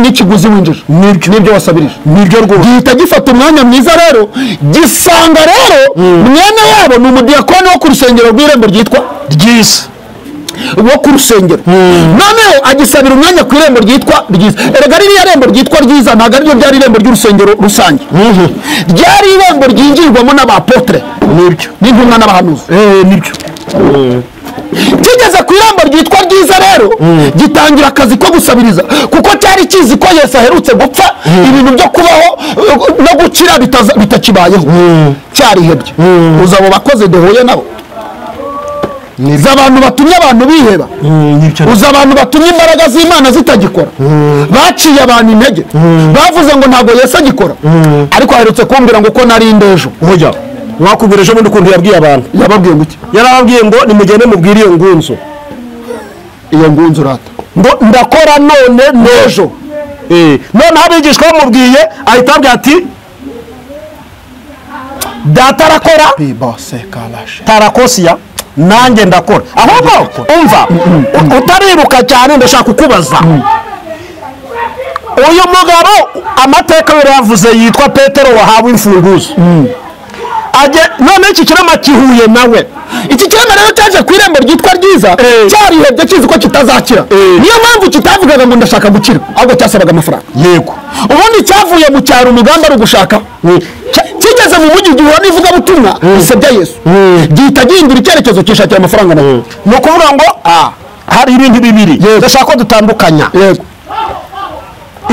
n'ikiguzi winjije nibyo wasabirije nibyo rwose gihita gifata umwanya mwiza rero gisanga rero mwene wabo ni umudiyakoni wo ku rusengero rw'irembo ryitwa ryiza wo ku rusengero noneho agisabira umwanya ku irembo ryitwa ryiza erega ririya rembo ryitwa ryiza ntabwo ariryo ryari irembo ry'urusengero rusange ryari irembo ryinjirwamo n'abapotre nibyo n'intumwa n'abahanuzi nibyo kigeze ku irembo ryitwa ryiza rero gitangira akazi ko gusabiriza kuko cyari kizi ko Yesu aherutse gupfa ibintu byo kubaho no gukira bitakibayeho cyarihebye uza abo bakozi duhuye nabo uza abantu batumye abantu biheba uza abantu batumye imbaraga z'Imana zitagikora baciye abantu intege bavuze ngo ntabwo Yesu agikora ariko aherutse kumbwira ngo uko nari ndejo wakubwira ejo bundi ukuntu yabwiye abantu yababwiye ngo iki yarababwiye ngo nimugende mubwire iyo ngunzu rata ngo ndakora none n'ejo none abigishwa bamubwiye ahita abwira ati data arakora tarakosiya nanjye ndakora ahubwo umva utariruka cyane ndashaka kukubaza uyu mugabo amateka yari yavuze yitwa Petero wahawe imfunguzo none iki kirema kihuye nawe iki kirema rero cyaje ku irembo ryitwa ryiza cyarihebye kizi ko kitazakira niyo mpamvu kitavugaga ngo ndashaka gukira ahubwo cyasabaga amafaranga yego ubundi cyavuye mu cyaro umugambi ari ugushaka kigeze mu mujyi gihura n'ivugabutumwa bisebya Yesu gihita gihindura icyerekezo cyishakira amafaranga nawe ni ukuvuga ngo hari ibintu bibiri ndashaka ko dutandukanya yego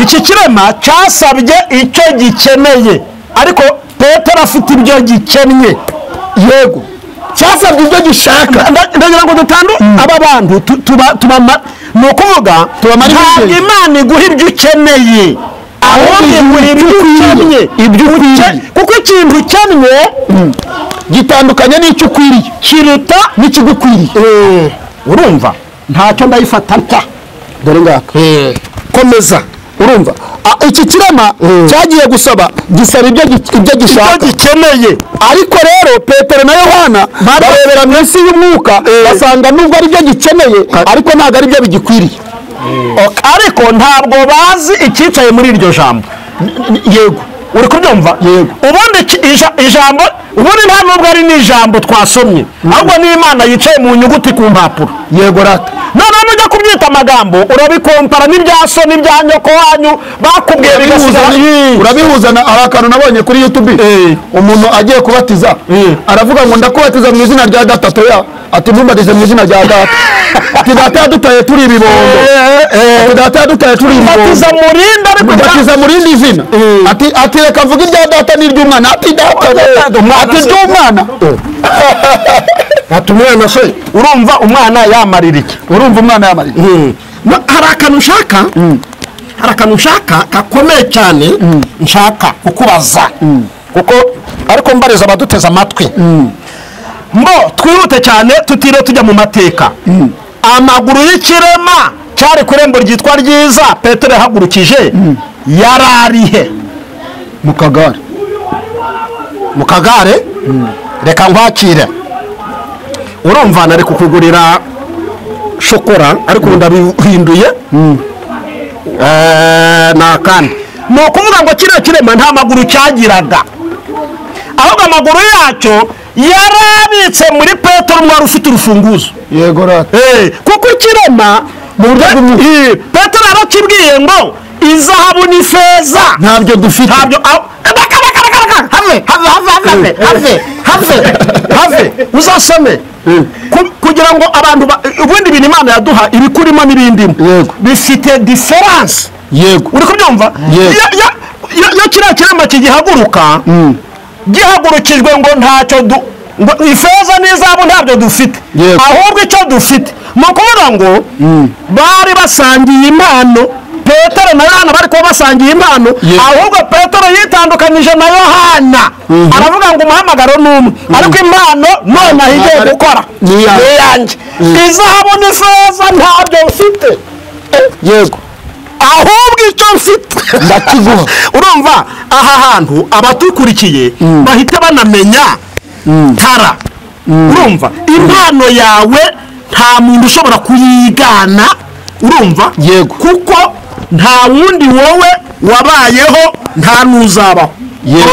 iki kirema cyasabye icyo gikeneye ariko Petero afite ibyo gikennye yego cyasabye ibyo gishaka ndagira ngo dutandu aba bantu ni ukuvuga ntabwo Imana iguha ibyo ukeneye ahubwo iguha ibyo ukennye kuko ikintu ukennye gitandukanye n'icyo ukwiriye kiruta n'ikigukwiriye urumva ntacyo ndayifata nta dore ngaka komeza urumva iki kirema cyagiye gusaba gisaba ibyo gishaka gikeneye ariko rero Petero na Yohana barebera mu isi y'umwuka basanga nubwo ari byo gikeneye ariko ntabwo ari byo bigikwiriye ariko ntabwo bazi icyicaye muri iryo jambo. yego uri kubyumva? Yego. ubundi ijambo ubundi nta nubwo ari n'ijambo twasomye, ahubwo ni Imana yicaye mu nyuguti ku mpapuro. yego rata noneho nujya kubyita amagambo urabikompara n'ibya so n'ibya nyoko wanyu bakubwiye urabihuza na hari akantu nabonye kuri YouTube umuntu agiye kubatiza aravuga ngo ndakubatiza mu izina rya data toya ati ntumbatize mu izina rya data ati data yadutaye turi ibibondo ati data yadutaye turi ibibondo batiza mu rindi zina ati reka mvuge irya data n'iry'umwana ati data ati ry'umwana ati umwana se urumva umwana yamarira iki? urumva umwana yamarira hari akantu nshaka gakomeye cyane nshaka kukubaza kuko ariko mbariza abaduteze amatwi ngo twihute cyane tutire tujya mu mateka. amaguru y'ikirema cyari ku irembo ryitwa Ryiza Petero yahagurukije yararihe? mu kagare reka nkwakire. urumva nari kukugurira shokora ariko ndabihinduye nakandi. ni ukuvuga ngo kiriya kirema nta maguru cyagiraga, ahubwo amaguru yacyo yarabitse muri Petero mwari ufite urufunguzo. yego rata kuko ikirema mu buryo bw'umwuka Petero yarakibwiye ngo izahabu n'ifeza ntabyo dufite, ntabyo have uzasome kugira ngo abantu ubundi ibintu Imana yaduha ibikurimo n'ibindimo bifite diferanse. yego uri kubyumva? iyo kiriya kirema kigihaguruka gihagurukijwe ngo ntacyo ngo ifeza n'izahabu ntabyo dufite, ahubwo icyo dufite ni ukuvuga ngo bari basangiye impano. Petero na Yohana bari kuba basangiye impano, ahubwo Petero yitandukanyije na Yohana aravuga ngo umuhamagaro ni umwe, ariko impano none ahigiye gukora ni yanjye. izahabu n'ifeza ntabyo mfite, yego ahubwo icyo mfite ndakiguha. urumva aha hantu abatukurikiye bahita banamenya tara. urumva impano yawe nta muntu ushobora kuyigana, urumva? yego kuko nta wundi wowe wabayeho nta nuzabaho.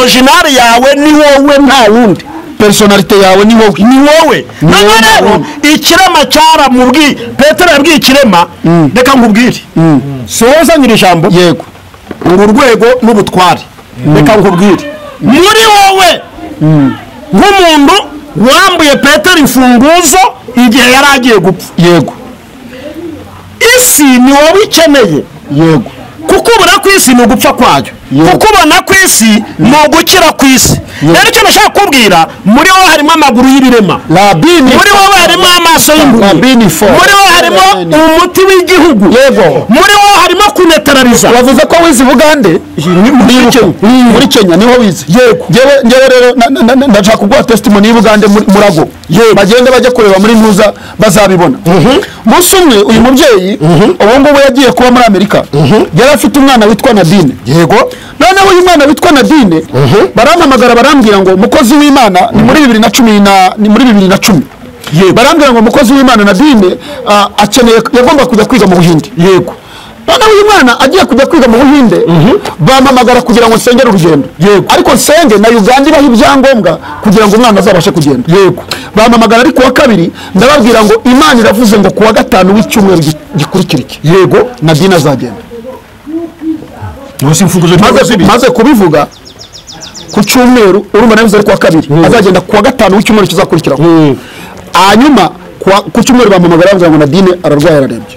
original yawe ni wowe, nta wundi. personalite yawe ni wowe. none rero ikirema cyaramubwiye, Petero yabwiye ikirema reka nkubwire soza nyiri ijambo yego ngo urwego n'ubutware reka nkubwire muri wowe nk'umuntu wambuye Petero imfunguzo igihe yari agiye gupfa. yego isi ni wowe ikeneye, yego kuko ubona ku isi ni ugupfa kwayo, kuko ubona ku isi ni ugukira ku isi. rero icyo nashaka kubwira, muri wowe harimo amaguru y'ibirema, muri wowe harimo amaso y'ingurube, muri wowe harimo umuti w'igihugu, muri wowe harimo kunetarariza. wavuze ko wize Bugande muri Kenya niho wize? yego ngewe rero ndashaka kuguha testimony y'Ubugande murago bagende bajya kureba muri ntuza bazabibona. munsi umwe uyu mubyeyi ubu ngubu yagiye kuba muri Amerika, yari afite umwana witwa Nadine. yego noneho uyu mwana witwa Nadine barampamagara barambwira ngo umukozi w'Imana ni muri 2010 barambwira ngo umukozi w'Imana Nadine akeneye yagomba kujya kwiga mu Buhinde. yego noneho uyu mwana agiye kujya kwiga mu Buhinde bampamagara kugira ngo nsengere urugendo, ariko nsenge na Uganda ibaha ibyangombwa kugira ngo umwana azabashe kugenda. yego bampamagara ari kuwa kabiri ndababwira ngo Imana iravuze ngo kuwa gatanu w'icyumweru gikurikira iki yego Nadine azagenda. maze kubivuga ku cyumweru urumva nabivuze ari kuwa kabiri azagenda kuwa gatanu w'icyumweru kizakurikiraho. hanyuma ku cyumweru bampamagara bavuga ngo Nadine ararwaye ararembye.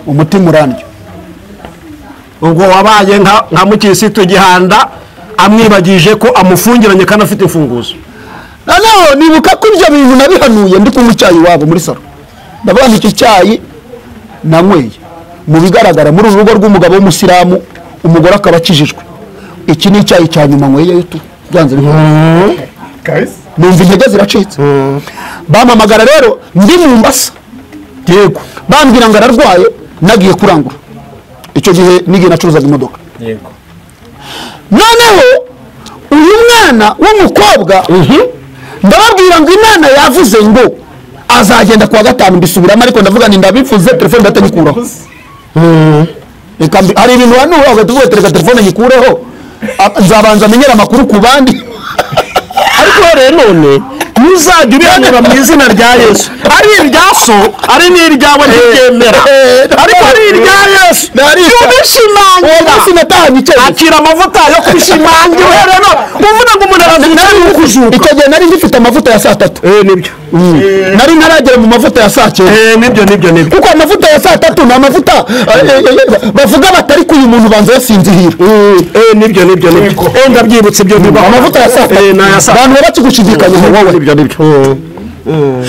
umutima urandya. ubwo wabaye nka mukirisitu Gihanda amwibagije ko amufungiranye kandi afite imfunguzo. noneho nibuka ko ibyo bintu nabihanuye ndi kunywa icyayi wabo muri salo, ndavuga ngo iki cyayi nanyweye mu bigaragara muri uru rugo rw'umugabo w'umusilamu, umugore akaba akijijwe, iki ni icyayi cya nyuma nyweye byanze numva intege ziracitse. bampamagara rero ndi mu Mombasa, yego bambwira ngo ararwaye, nagiye kurangura. icyo gihe nigiye nacuruzaga imodoka. yego noneho uyu mwana w'umukobwa ndababwira ngo Imana yavuze ngo azagenda kuwa gatanu mbisubiramo ariko ndavuga ni ndabivuze telefone ndatanyikuraho hari ibintu wanura ugahita tereka telefone nyikureho nzabanza menyera amakuru ku bandi ariko rero none ntuzajya ubihanura mu izina rya Yesu ari irya so ari n'iryawe ntibyemera ariko ari irya Yesu ubishimangira akira amavuta yo kubishimangira rero uvuga ngo umuntu arazindari ukujuka icyo gihe nari ngifite amavuta ya saa 3 nibyo nari ntaragera mu mavuta ya saa 9 nibyo kuko amavuta ya saa 3 ni amavuta bavuga batari ku uyu muntu banza yasinzihira nibyo ndabyibutse ibyo biba amavuta ya saa 3 abantu bakigushidikanya wowe nibyo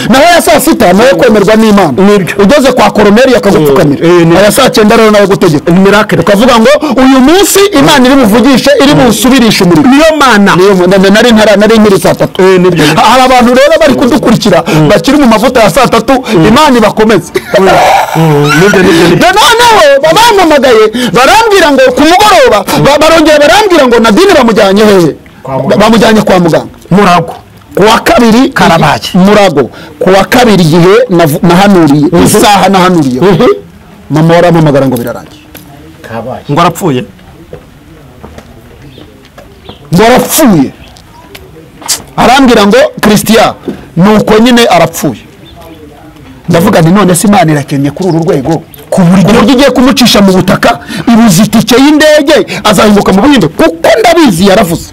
naho ya saa 6 nayo kwemerwa n'Imana ugeze kwa koroneri akagupfukamira aya saa 9 rero nayo gutegeka miracle ukavuga ngo uyu munsi Imana iri buvugishe iri busubirisha umuriro niyo mana nari nkiri saa 3 nibyo hari abantu rero bari kudukurikira bakiri mu mavuta ya saa 3 Imana ibakomeze noneho babampamagaye barambwira ngo ku mugoroba barongera barambwira ngo Nadine bamujyanye hehe bamujyanye kwa muganga Murago kuwa kabiri Karabaye Murago kuwa kabiri igihe nahanuriye isaha nahanuriye mama warampamagara ngo birarangiye ngo arapfuye arambwira ngo Christian nuko nyine arapfuye ndavuga nti none se Imana irakennye kuri uru rwego ku buryo igiye kumucisha mu butaka ibuze itike y'indege azahinduka mu Buhinde kuko ndabizi yaravuze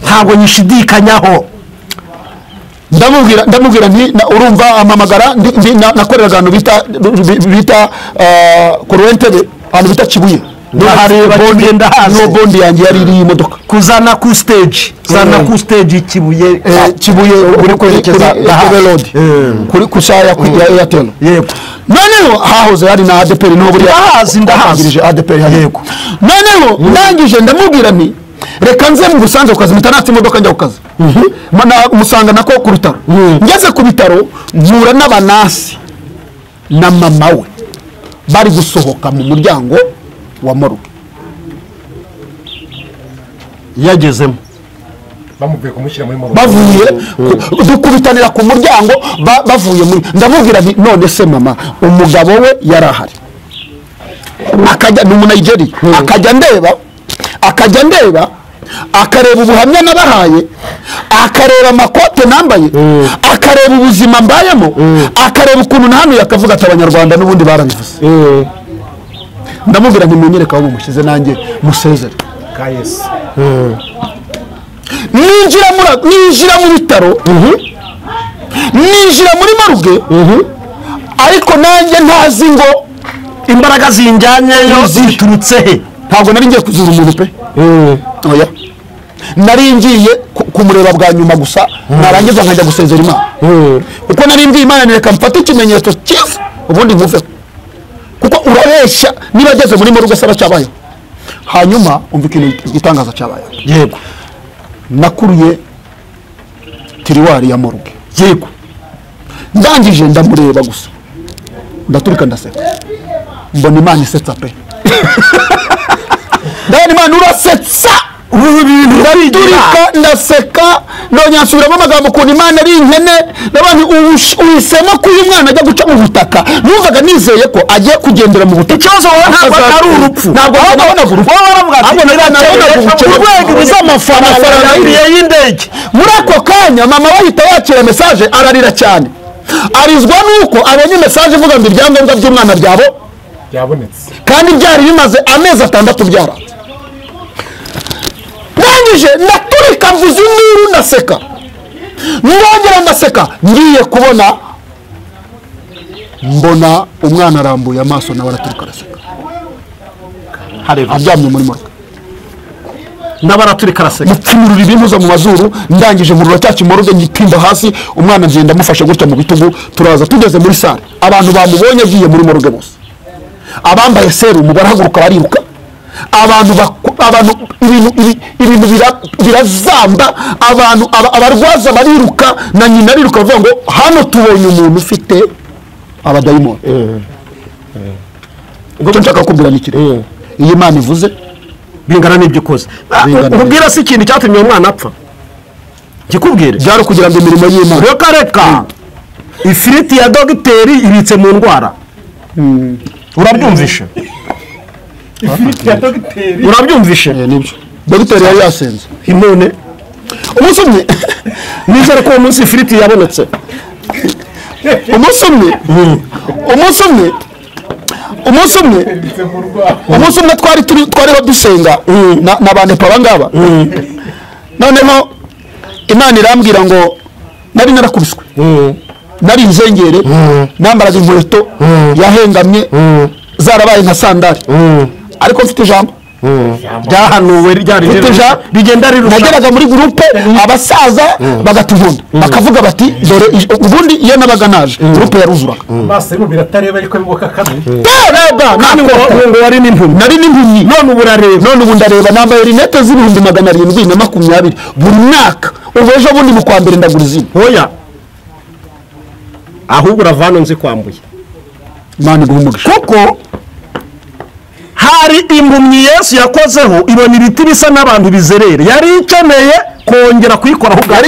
ntabwo nyishidikanyaho ndamubwira nti urumva amamagara nakoreraga ahantu bita Korowentebe ahantu bita Kibuye no bondi yanjye yari iri imodoka kuzana ku stage Kibuye uri kwerekeza road kuri kushaya ku Airtel yego noneho hahoze hari na ADPR no buri ndahazirije ADPR yego noneho ndangije ndamubwira nti reka nze mu Busanza ukazi mitanatse imodoka njya ukazi musanga nako ku bitaro ngeze ku bitaro mpura n'abanasi na mama we bari gusohoka mu muryango wa Moruge yagezemo bamuvuye kumushyira muri Moruge bavuye dukubitanira ku muryango bavuye muri ndamubwira nti none se mama umugabo we yarahari akajya ni umunayigeri akajya ndeba akareba ubuhamya nabahaye akareba amakote nambaye akareba ubuzima mbayemo akareba ukuntu nahanuye akavuga ati abanyarwanda n'ubundi barabivuze ndamubwira ntimunyereka aho mumushyize nanjye musezere ka Yesu ninjira mu bitaro ninjira muri Moruge ariko nanjye ntazi ngo imbaraga zinjyanyeyo ziturutse he ntabwo nari ngiye kuzura umuntu pe oya nari ngiye kumureba bwa nyuma gusa narangiza nkajya gusezera Imana kuko nari mbiye Imana nereka mfate ikimenyetso cyiza ubundi nkuve kuko urabeshya niba ageze muri Moruge saba cyabaye hanyuma umva ikintu gitangaza cyabaye yego nakuruye tiriwari ya Moruge yego ndangije ndamureba gusa ndaturika ndaseka mbona Imana isetsa pe ndabona Imana urasetsa ndaturika ndaseka ndongera nsubiramo amagambo ukuntu Imana ari inkene n'abantu uhisemo ko uyu mwana ajya guca mu butaka numvaga nizeye ko agiye kugendera mu butaka ikibazo wowe ntabwo ari urupfu ntabwo nabonaga urupfu ahubwo nabonaga urwego rw'amafaranga y'indege muri ako kanya mama wahita yakira message ararira cyane arizwa nuko abonye message ivuga ngo ibyangombwa by'umwana byabonetse kandi byari bimaze amezi 6 byara ndangije ndaturika mvuze induru ndaseka ndongera ndaseka ngiye kubona mbona umwana arambuye amaso nawe araturika araseka aryamye muri Moruge n'abaraturika araseka mupfumurura ibintuza mu mazuru ndangije mu ruracyaki Moruge ngitimba hasi umwana ngenda mufashe gutya mu bitugu turaza tugeze muri sale abantu bamubonye agiye muri Moruge bose abambaye serumu barahaguruka bariruka abantu ibintu birazamba abantu abarwaza bariruka na nyina ariruka bavuga ngo hano tubonye umuntu ufite abadayimoni ngo nshaka kubwira nikire iyi Imana ivuze bingana n'ibyo ukoze ubwira se ikintu cyatumye uwo mwana apfa kikubwire byari kugira ngo imirimo y'Imana reka ifiriti ya dogiteri ibitse mu ndwara urabyumvishe ifiriti ya dogiteri urabyumvishe nibyo dogiteri yari yasenze none umunsi umwe nizere ko uwo munsi ifiriti yabonetse umunsi umwe twariho dusenga na ba nepa abangaba noneho imana irambwira ngo nari narakubiswe nari inzengere nambaraga inkweto yahengamye zarabaye nka sandari ariko mfite ijambo byahanuwe bigenda rirusha nageraga muri gurupe abasaza bagatuvunda bakavuga bati dore ubundi iyo nabaga naje gurupe yaruzuraga amaso y'ubu biratareba ariko bibuka kamwe ngo wari n'impumyi nari n'impumyi none ubu urareba none ubu ndareba nambaye rinete z'ibihumbi 720 buri mwaka ubu ejo bundi mu kwa mbere ndagura izina oya ahubwo uravana nzi kwambuye imana iguha umugisha kuko hari impumyi Yesu yakozeho ibona ibiti bisa n'abantu bizerere yari ikeneye kongera kuyikoraho yari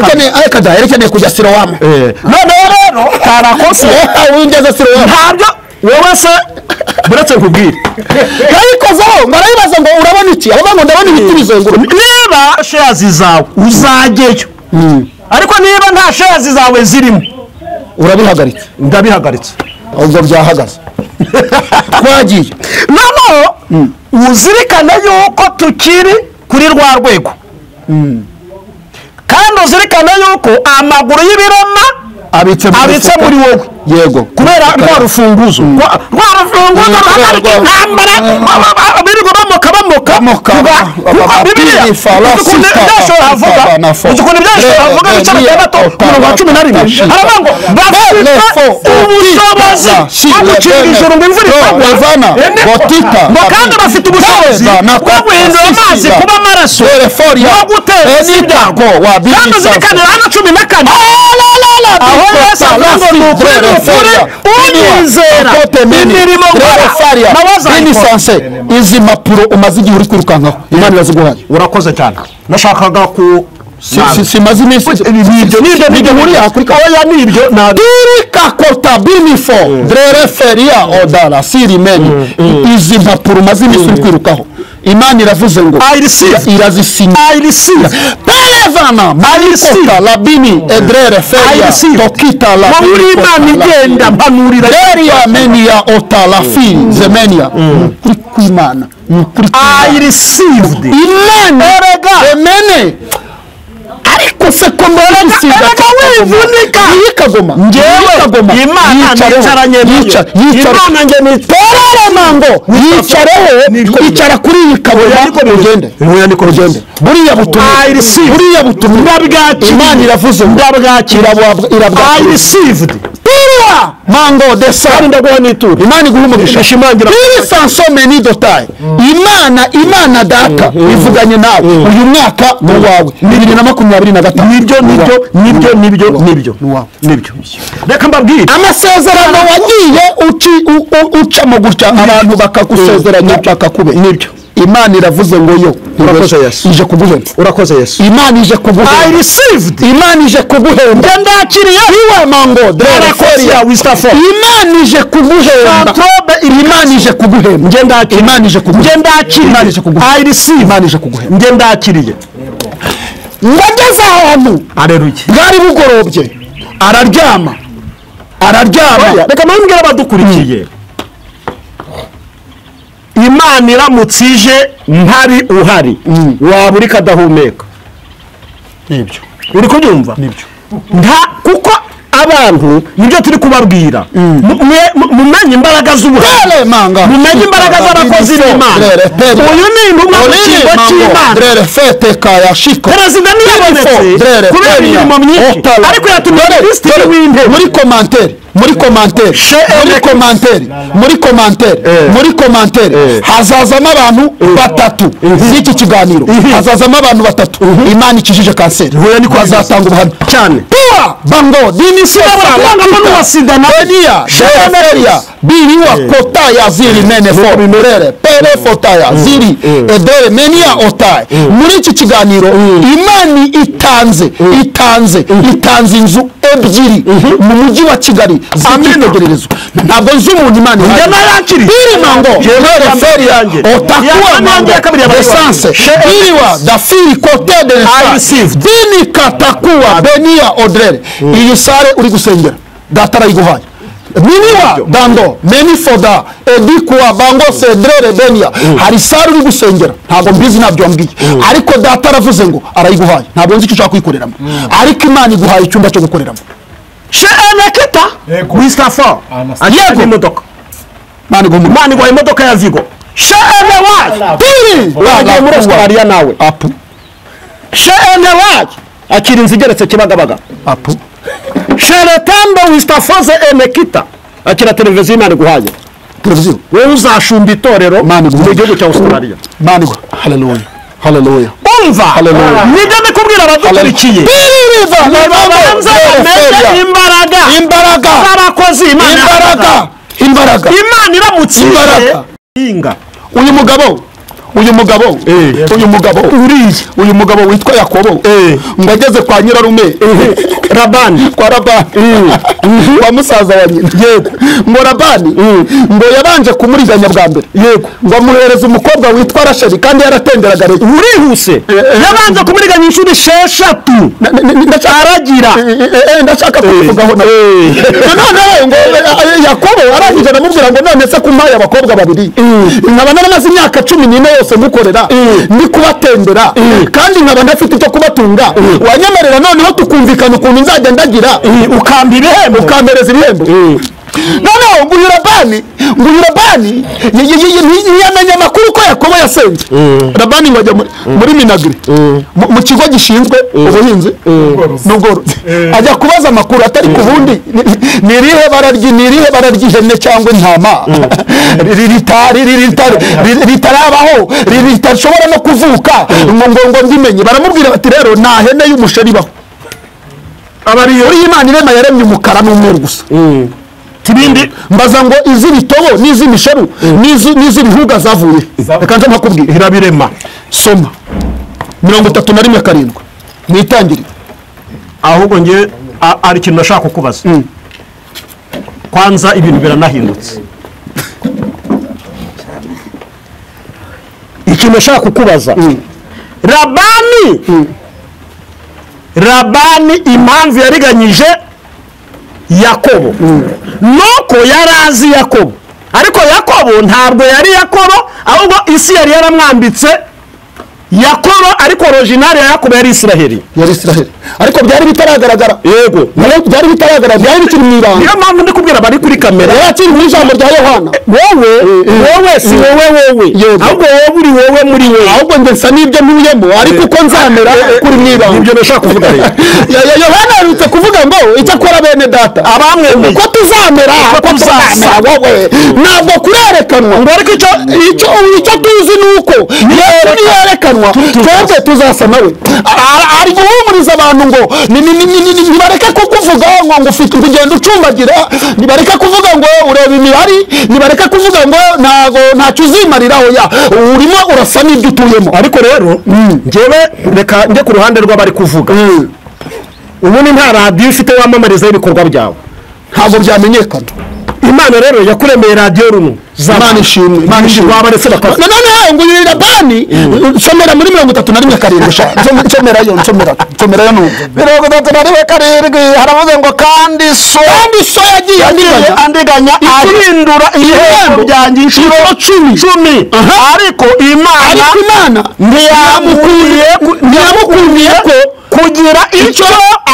ikeneye kujya Silowamu none rero tarakose wingeze Silowamu ntabyo wowe se buretse nkubwire yayikozeho barayibaza ngo urabona iki abavuga ngo ndabona ibiti bizenguruka niba shares zawe uzajyeyo ariko niba nta shares zawe zirimo urabihagaritse ndabihagaritse ubwo byahagaze twagiye noneho uzirikane yuko tukiri kuri rwa rwego kandi uzirikane yuko amaguru y'ibirema abitse muri wowe yego kubera rwa rufunguzo birirwa bamoka bibiliya ukuntu ibyashobora havuga ibice bitandatu ku murongo wa 11 haravuga ngo bafite ubushobozi bwo gukinga ijuru ngo imvura itagwa ngo kandi bafite ubushobozi bwo guhindura amazi kuba amaraso no guteza ibyago kandi uzirikanira hano 14 aho Yesu avuga ngo ukuri unyizera imirimo nkora izi mpapuro umaze igihe uri kwirukankaho imana iraziguhaye urakoze cyane nashakaga ku simaze iminsi nibyo muri Afrika oya nibyo na dirika kota binifo drereferia odala sirimeni izi mpapuro umaze iminsi uri kwirukaho imana iravuze ngo irazisinya pelevana malikota labini edrereferia tokita labini imana igenda mpanurira deria menia otalafi zemenia kuri kwimana I received imana emene ariko se ko erega wivunika yikagoma ngewe imana nicaranye imana nge nitorere mango yicara kuri iyi kagoma ugende buriya butumwa ndabwakira imana iravuze ndabwakira I received mango desari ndaguha n'itura imana iguha umugisha ishimangira iri sansome ni dotaye imana data ivuganye nawe uyu mwaka ni wawe 2025 nibyo reka mbabwire amasezerano wagiye ucamo gutya abantu bakagusezeranya bakakube nibyo imana iravuze ngo yo urakoze Yesu ije kuguhemba urakoze Yesu imana ije kuguhemba I received imana ije kuguhemba ndakiriye iwe mango drereferia wisafo imana ije kuguhemba imana ije kuguhemba imana ije kuguhemba imana ije kuguhemba I receive imana ije kuguhemba ndakiriye ngageze ahantu aleluya bwari bugorobye araryama reka mbwira abadukurikiye imana iramutse ije ntari uhari waba uri kadahumeka nibyo uri kubyumva nibyo kuko abantu nibyo turi kubabwira mumenye imbaraga z'ubuhanga mumenye imbaraga z'abakozi b'Imana uyu ni intumwa mu kigo cy'Imana perezida ntiyabonetse kubera imirimo myinshi ariko yatumye minisitiri w'intebe muri komantere hazazamo abantu batatu z'iki kiganiro hazazamo abantu batatu imana ikijije kanseri bazatanga ubuhamya cyane bango dinisi biriwa kotaya ziri mene fo pere fotaya ziri edere menia otaye muri iki kiganiro imana itanze inzu ebyiri mu mujyi wa Kigali z'icyitegererezo ntabwo nzi umuntu Imana njye narakiri biri mango referi yanjye otakuwa mango essence biriwa dafiri côté de l'essence dini katakuwa benia odrere iyi sare uri gusengera data arayiguhaye miniwa dando meni foda edikuwa bango sedrere benia hari sare uri gusengera ntabwo mbizi nabyo mbwiye ariko data aravuze ngo arayiguhaye ntabwo nzi icyo ushaka kuyikoreramo ariko Imana iguhaye icyumba cyo gukoreramo Neketa Mustafa yego imodoka Mani iguhaye imodoka ya Vigo wagiye muri Australia nawe akiri inzu igeretse Kibagabaga Sheretembo Mustafa Neketa akira televiziyo Imana iguhaye televiziyo wowe uzashumba itorero mu gihugu cya Australia Mani haleluya haleluya umva nibyo ndikubwira abadukurikiye imbaraga z'abakozi imbaraga Imana iramutsiye inga uyu mugabo witwa Yakobo ngo ageze kwa nyirarume Labani wa musaza wa nyina yego ngo Labani ngo yabanje kumuriganya bwa mbere yego ngo amuhereza umukobwa witwa Rasheli kandi yaratenderaga leta urihuse yabanje kumuriganya inshuro 6 aragira ndashaka kuvugaho na none ngo Yakobo arangije aramubwira ngo none se kumpaye abakobwa babiri nkaba naramaze imyaka 14 yose mukorera ndi kubatendera kandi nkaba ndafite icyo kubatunga wanyemerera noneho tukumvikana ukuntu nzajya ndagira ukambereza ibihembo noneho nguyu Labani yamenye amakuru ko Yakobo yasenze Labani ngo ajya muri Minagri mu kigo gishinzwe ubuhinzi n'ubworozi ajya kubaza amakuru atari ku bundi nirihe bara ry'ihene cyangwa intama ritarabaho ritashobora no kuvuka ngo ndimenye baramubwira bati rero nta hene y'umusheri baho abariyo Imana irema yaremye umukara n'umweru gusa tibindi mbaza ngo izi bitobo n'izi misharu n'izi bihuga zavuye reka nje mpakubwira irabirema soma 31:7 mwitangire ahubwo nge ari kintu nashaka kukubaza kwanza ibintu biranahindutse ikintu nashaka kukubaza Labani impamvu yariganyije Yakobo nuko yarazi Yakobo ariko Yakobo ntabwo yari Yakobo ahubwo isi yari yaramwambitse Yakobo ariko original ya Yakobo yari Israheli ariko byari bitaragaragara yego byari bitaragaragara byari bikiri mu ibanga niyo mpamvu ndikubwira bari kuri kamera yakiri mu ijambo rya Yohana wowe si wowe ahubwo wowe uri wowe muri wowe ahubwo nge nsa n'ibyo ntuyemo ariko uko nzamera kuri mu ibanga ibyo nashaka kuvuga rero Yohana yarutse kuvuga ngo icyo akora bene data abamwe ko tuzamera wowe ntabwo kurerekanwa ngo ariko icyo tuzi nuko yerekanwa twebwe tuzasa nawe ari guhumuriza abantu ngo nibareke kukuvuga ngo ufite kugenda ucumbagira nibareke kuvuga ngo ureba imibari nibareke kuvuga ngo ntacyo uzimariraho urimo urasa n'ibyo utuyemo ariko rero njyewe reka njye ku ruhande rw'abari kuvuga ubundi nta radiyo ufite wamamarizaho ibikorwa byawe ntabwo byamenyekana Imana rero yakuremeye radiyo rumwe Imana ishimwe wabaretse bakaza none ngo Labani somera muri 31:7 nsomera no 31:7 haravuze ngo kandi so yagiye andiganya ahindura ihembo byanjye inshuro 10 ariko Imana ntiyamukuriye ko kugira icyo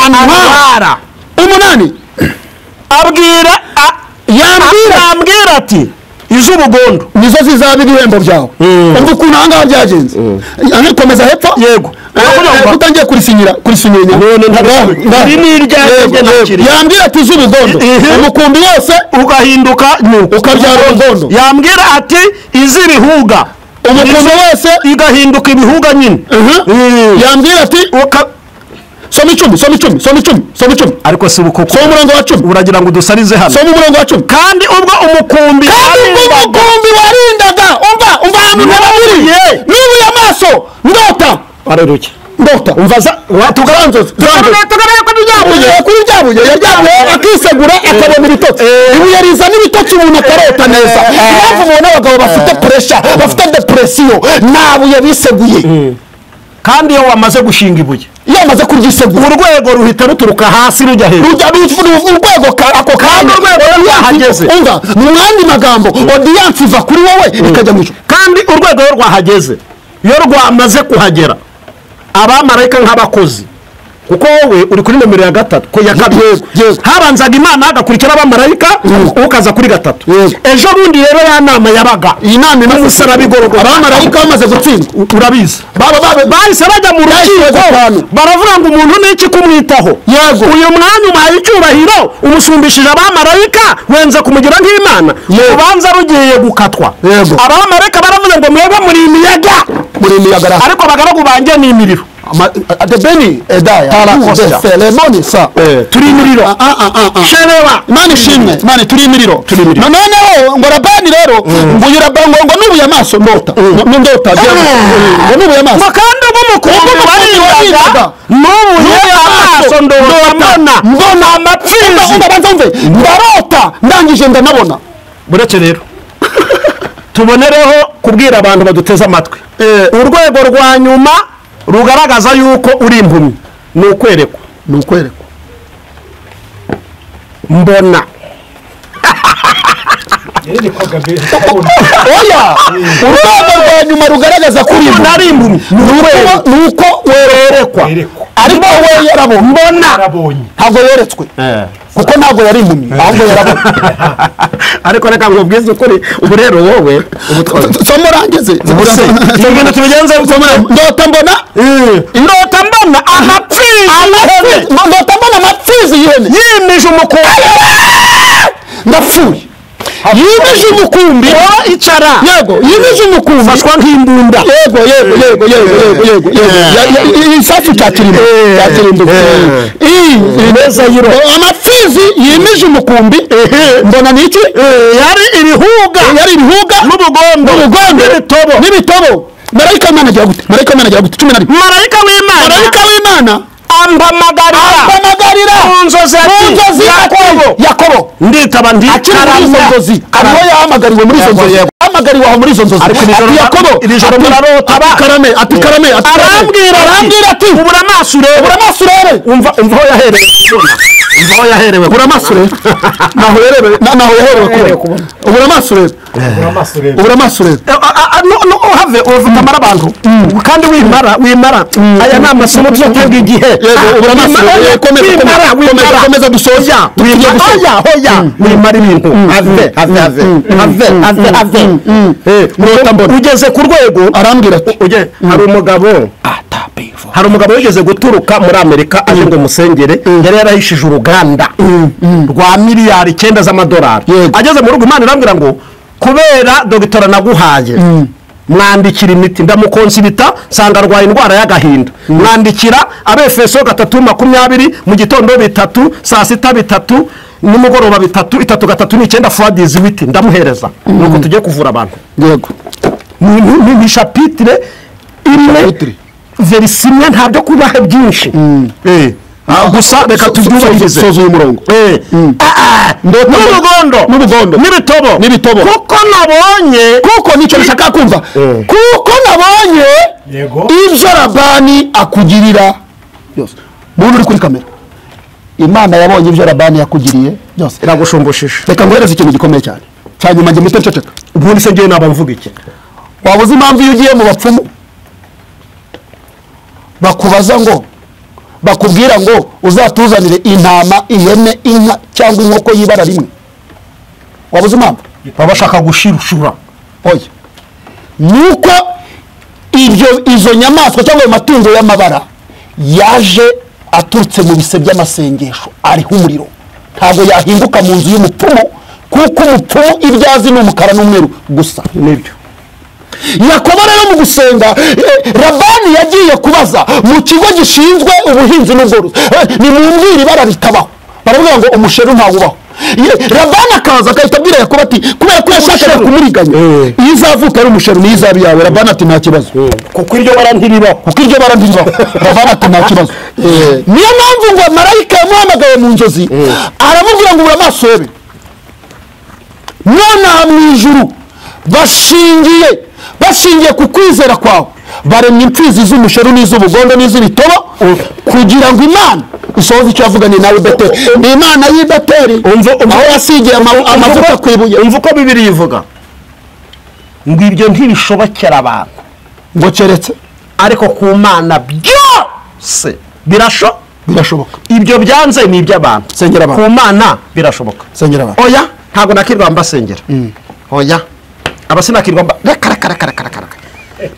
antwara umunani yambwira ati iz'ubugondo nizo zizaba ibihembo byawe umva ukuntu ahangaha byagenze anakomeza hepfo yego utangiye kurisinyira yambwira ati iz'ubugondo umukumbi wose ugahinduka ukabyara ubugondo yambwira ati iz'ibihuga umukumbi wese igahinduka ibihuga nyine yambwira ati Soma icumi ariko si ubukoko soma umurongo wa 10 uragira ngo dusarize hano soma umurongo wa 10 kandi ubwo umukumbi warindaga umva hano nababiriye n'ubu amaso ndota areruke ndota umva za tugaranzo tugaranzo ko byabuye yaryamye akisegura akabona ibitotsi ibuye rizana ibitotsi umuntu akarota neza impamvu mubona abagabo bafite puresha bafite depresiyo nta buye biseguye kandi iyo wamaze gushinga ibuye iyo wamaze kuryisegura urwego ruhita ruturuka hasi rujya hejuru urwego ako kanya rwahageze mu mwandi magambo odiyanse iva kuri wowe ikajya mu ijuru kandi urwego iyo rwahageze iyo rwamaze kuhagera abamarayika nk'abakozi kuko wowe uri kuri nomero ya gatatu ko ya kabiri habanzaga imana hagakurikira abamarayika ukaza kuri gatatu ejo bundi rero ya nama yabaga iyi nama imaze umusaraba igororwa abamarayika bamaze gutsindwa urabizi bahise bajya mu rukiko baravuga ngo umuntu n'iki kumwitaho uyu mwanya umuhaye icyubahiro umusumbishije abamarayika wenze kumugira nk'imana urubanza rugiye gukatwa abamarayika baravuze ngo mwebwe muri imiyaga ariko abagaragu banjye ni imiriro adebeni edaya ceremony sa turi imiriro sherewa imana ishimwe imana turi imiriro noneho ngo Labani rero ngo uyu Labani ngo nubuye amaso ndota ndota ngo nubuye amaso kandi bw'umukungu barindaga nubuye amaso mbona amapfizi ndarota ndangije ndanabona buretse rero tubonereho kubwira abantu baduteze amatwi urwego rwa nyuma rugaragaza yuko uri impumyi ni ukwerekwa mbona oya urwego rwa nyuma rugaragaza ko uri impumyi ni uko werekwa ariko we yarabonye mbona ntabwo yeretswe kuko ntabwo yari impumyi ahubwo yarabonye ariko reka ngo ubwize ukuri ubu rero wowe somurangize ibintu tubigenze ndota mbona amapfizi y'ihene yimije umukumbi ndapfuye yimije umukumbi icara yego yimije umukumbi fashwa nk'imbunda yego isasu cyakirimba neza yiro amapfizi yimije umukumbi mbona ni iki yari ibihuga n'ibitobo marayika w'Imana agira gute 11 marayika w'Imana ampamagarira mu nzozi Yakobo nditaba nzozi ariho yahamagariwe muri izo nzozi yahamagariwe aho muri izo nzozi ati Yakobo iri joro murarota arambwira ati ubura amaso urebe umva aho yaherewe ubura amaso urebe naho yaherewe kubona ubura amaso urebe have uvuga abantu kandi wimara aya ni amasomo tuyatanga igihe komeza dusoza wimara ibintu have ugeze ku rwego arambwira ati hari umugabo wigeze guturuka muri Amerika aje ngo musengere yari yarahishije uruganda rwa miliyari 9 z'amadolari ageze mu rugo Imana irambwira ngo kubera dogitera naguhaye mwandikira imiti ndamukonsibita sanga arwaye indwara y'agahinda mwandikira abefeso 3:20 mu gitondo 3 saa sita 3 nimugoroba 3 3 fadizi witi ndamuhereza nuko tugiye kuvura abantu yego ni chapitre imwe verisimwe ntabyo kubahe byinshi gusa reka tubyubahirize sozo y'umurongo n'ubugondo n'ibitobo kuko nabonye kuko nicyo nshaka kumva kuko nabonye ibyo Labani akugirira byose muntu uri kuri kamera Imana yabonye ibyo Labani yakugiriye byose iragushumbushisha reka nguhereze ikintu gikomeye cyane cyanyuma njye mito nceceka ubundi se ngiye naba mvuga iki wabuze impamvu iyo ugiye mu bapfumu bakubaza ngo bakubwira ngo uzatuzanire intama ihene inka cyangwa inkoko y'ibara rimwe wabuze impamvu baba bashaka gushirushura oya nuko izo nyamaswa cyangwa ayo matungo y'amabara yaje aturutse mu bise by'amasengesho ariho umuriro ntabwo yahinguka mu nzu y'umupfumu kuko umupfumu ibyazi ni umukara n'umweru gusa nibyo Yakobo rero mu gusenga Labani yagiye kubaza mu kigo gishinzwe ubuhinzi n'ubworozi ni mu mbwira ibara ritabaho baravuga ngo umusheri ntawubaho Labani akaza agahita abwira Yakobo ati kubera ko yashakaga kumuriganya iyo izavuka ari umusheru niyo izaba iyawe. Labani ati nta kibazo kuko iryo bara ntiribaho Labani ati nta kibazo. Niyo mpamvu ngo marayika yamuhamagaye mu nzozi aramubwira ngo ubura amaso yawe nonaha mu ijuru bashingiye ku kwizera kwawe baremye imfizi z'umusheru n'iz'ubugondo n'iz'ibitobo kugira ngo Imana isohoze icyo yavuganiye nawe Beteli. Ni Imana y'i Beteli aho yasigiye amavuta ku ibuye. Umva uko Bibiliya ivuga ngo ibyo ntibishobokera abantu ngo keretse ariko ku Mana byose birashoboka. Ibyo byanze ni iby'abantu, sengera abantu. Ku Mana birashoboka. Sengera abantu. Oya ntabwo nakirwa mbasengera. Oya abasinakirwa reka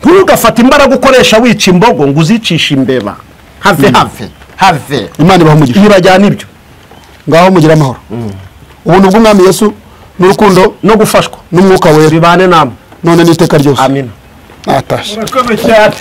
ntugafate imbaraga ukoresha wica imbogo ngo uzicishe imbeba. Have Imana ibaha umugisha. Nibajyana ibyo ngaho mugira amahoro. Ubuntu bw'Umwami Yesu n'urukundo no gufashwa n'umwuka wera bibane namwe none n'iteka ryose. Amina. Atashe. urakomeye cyane.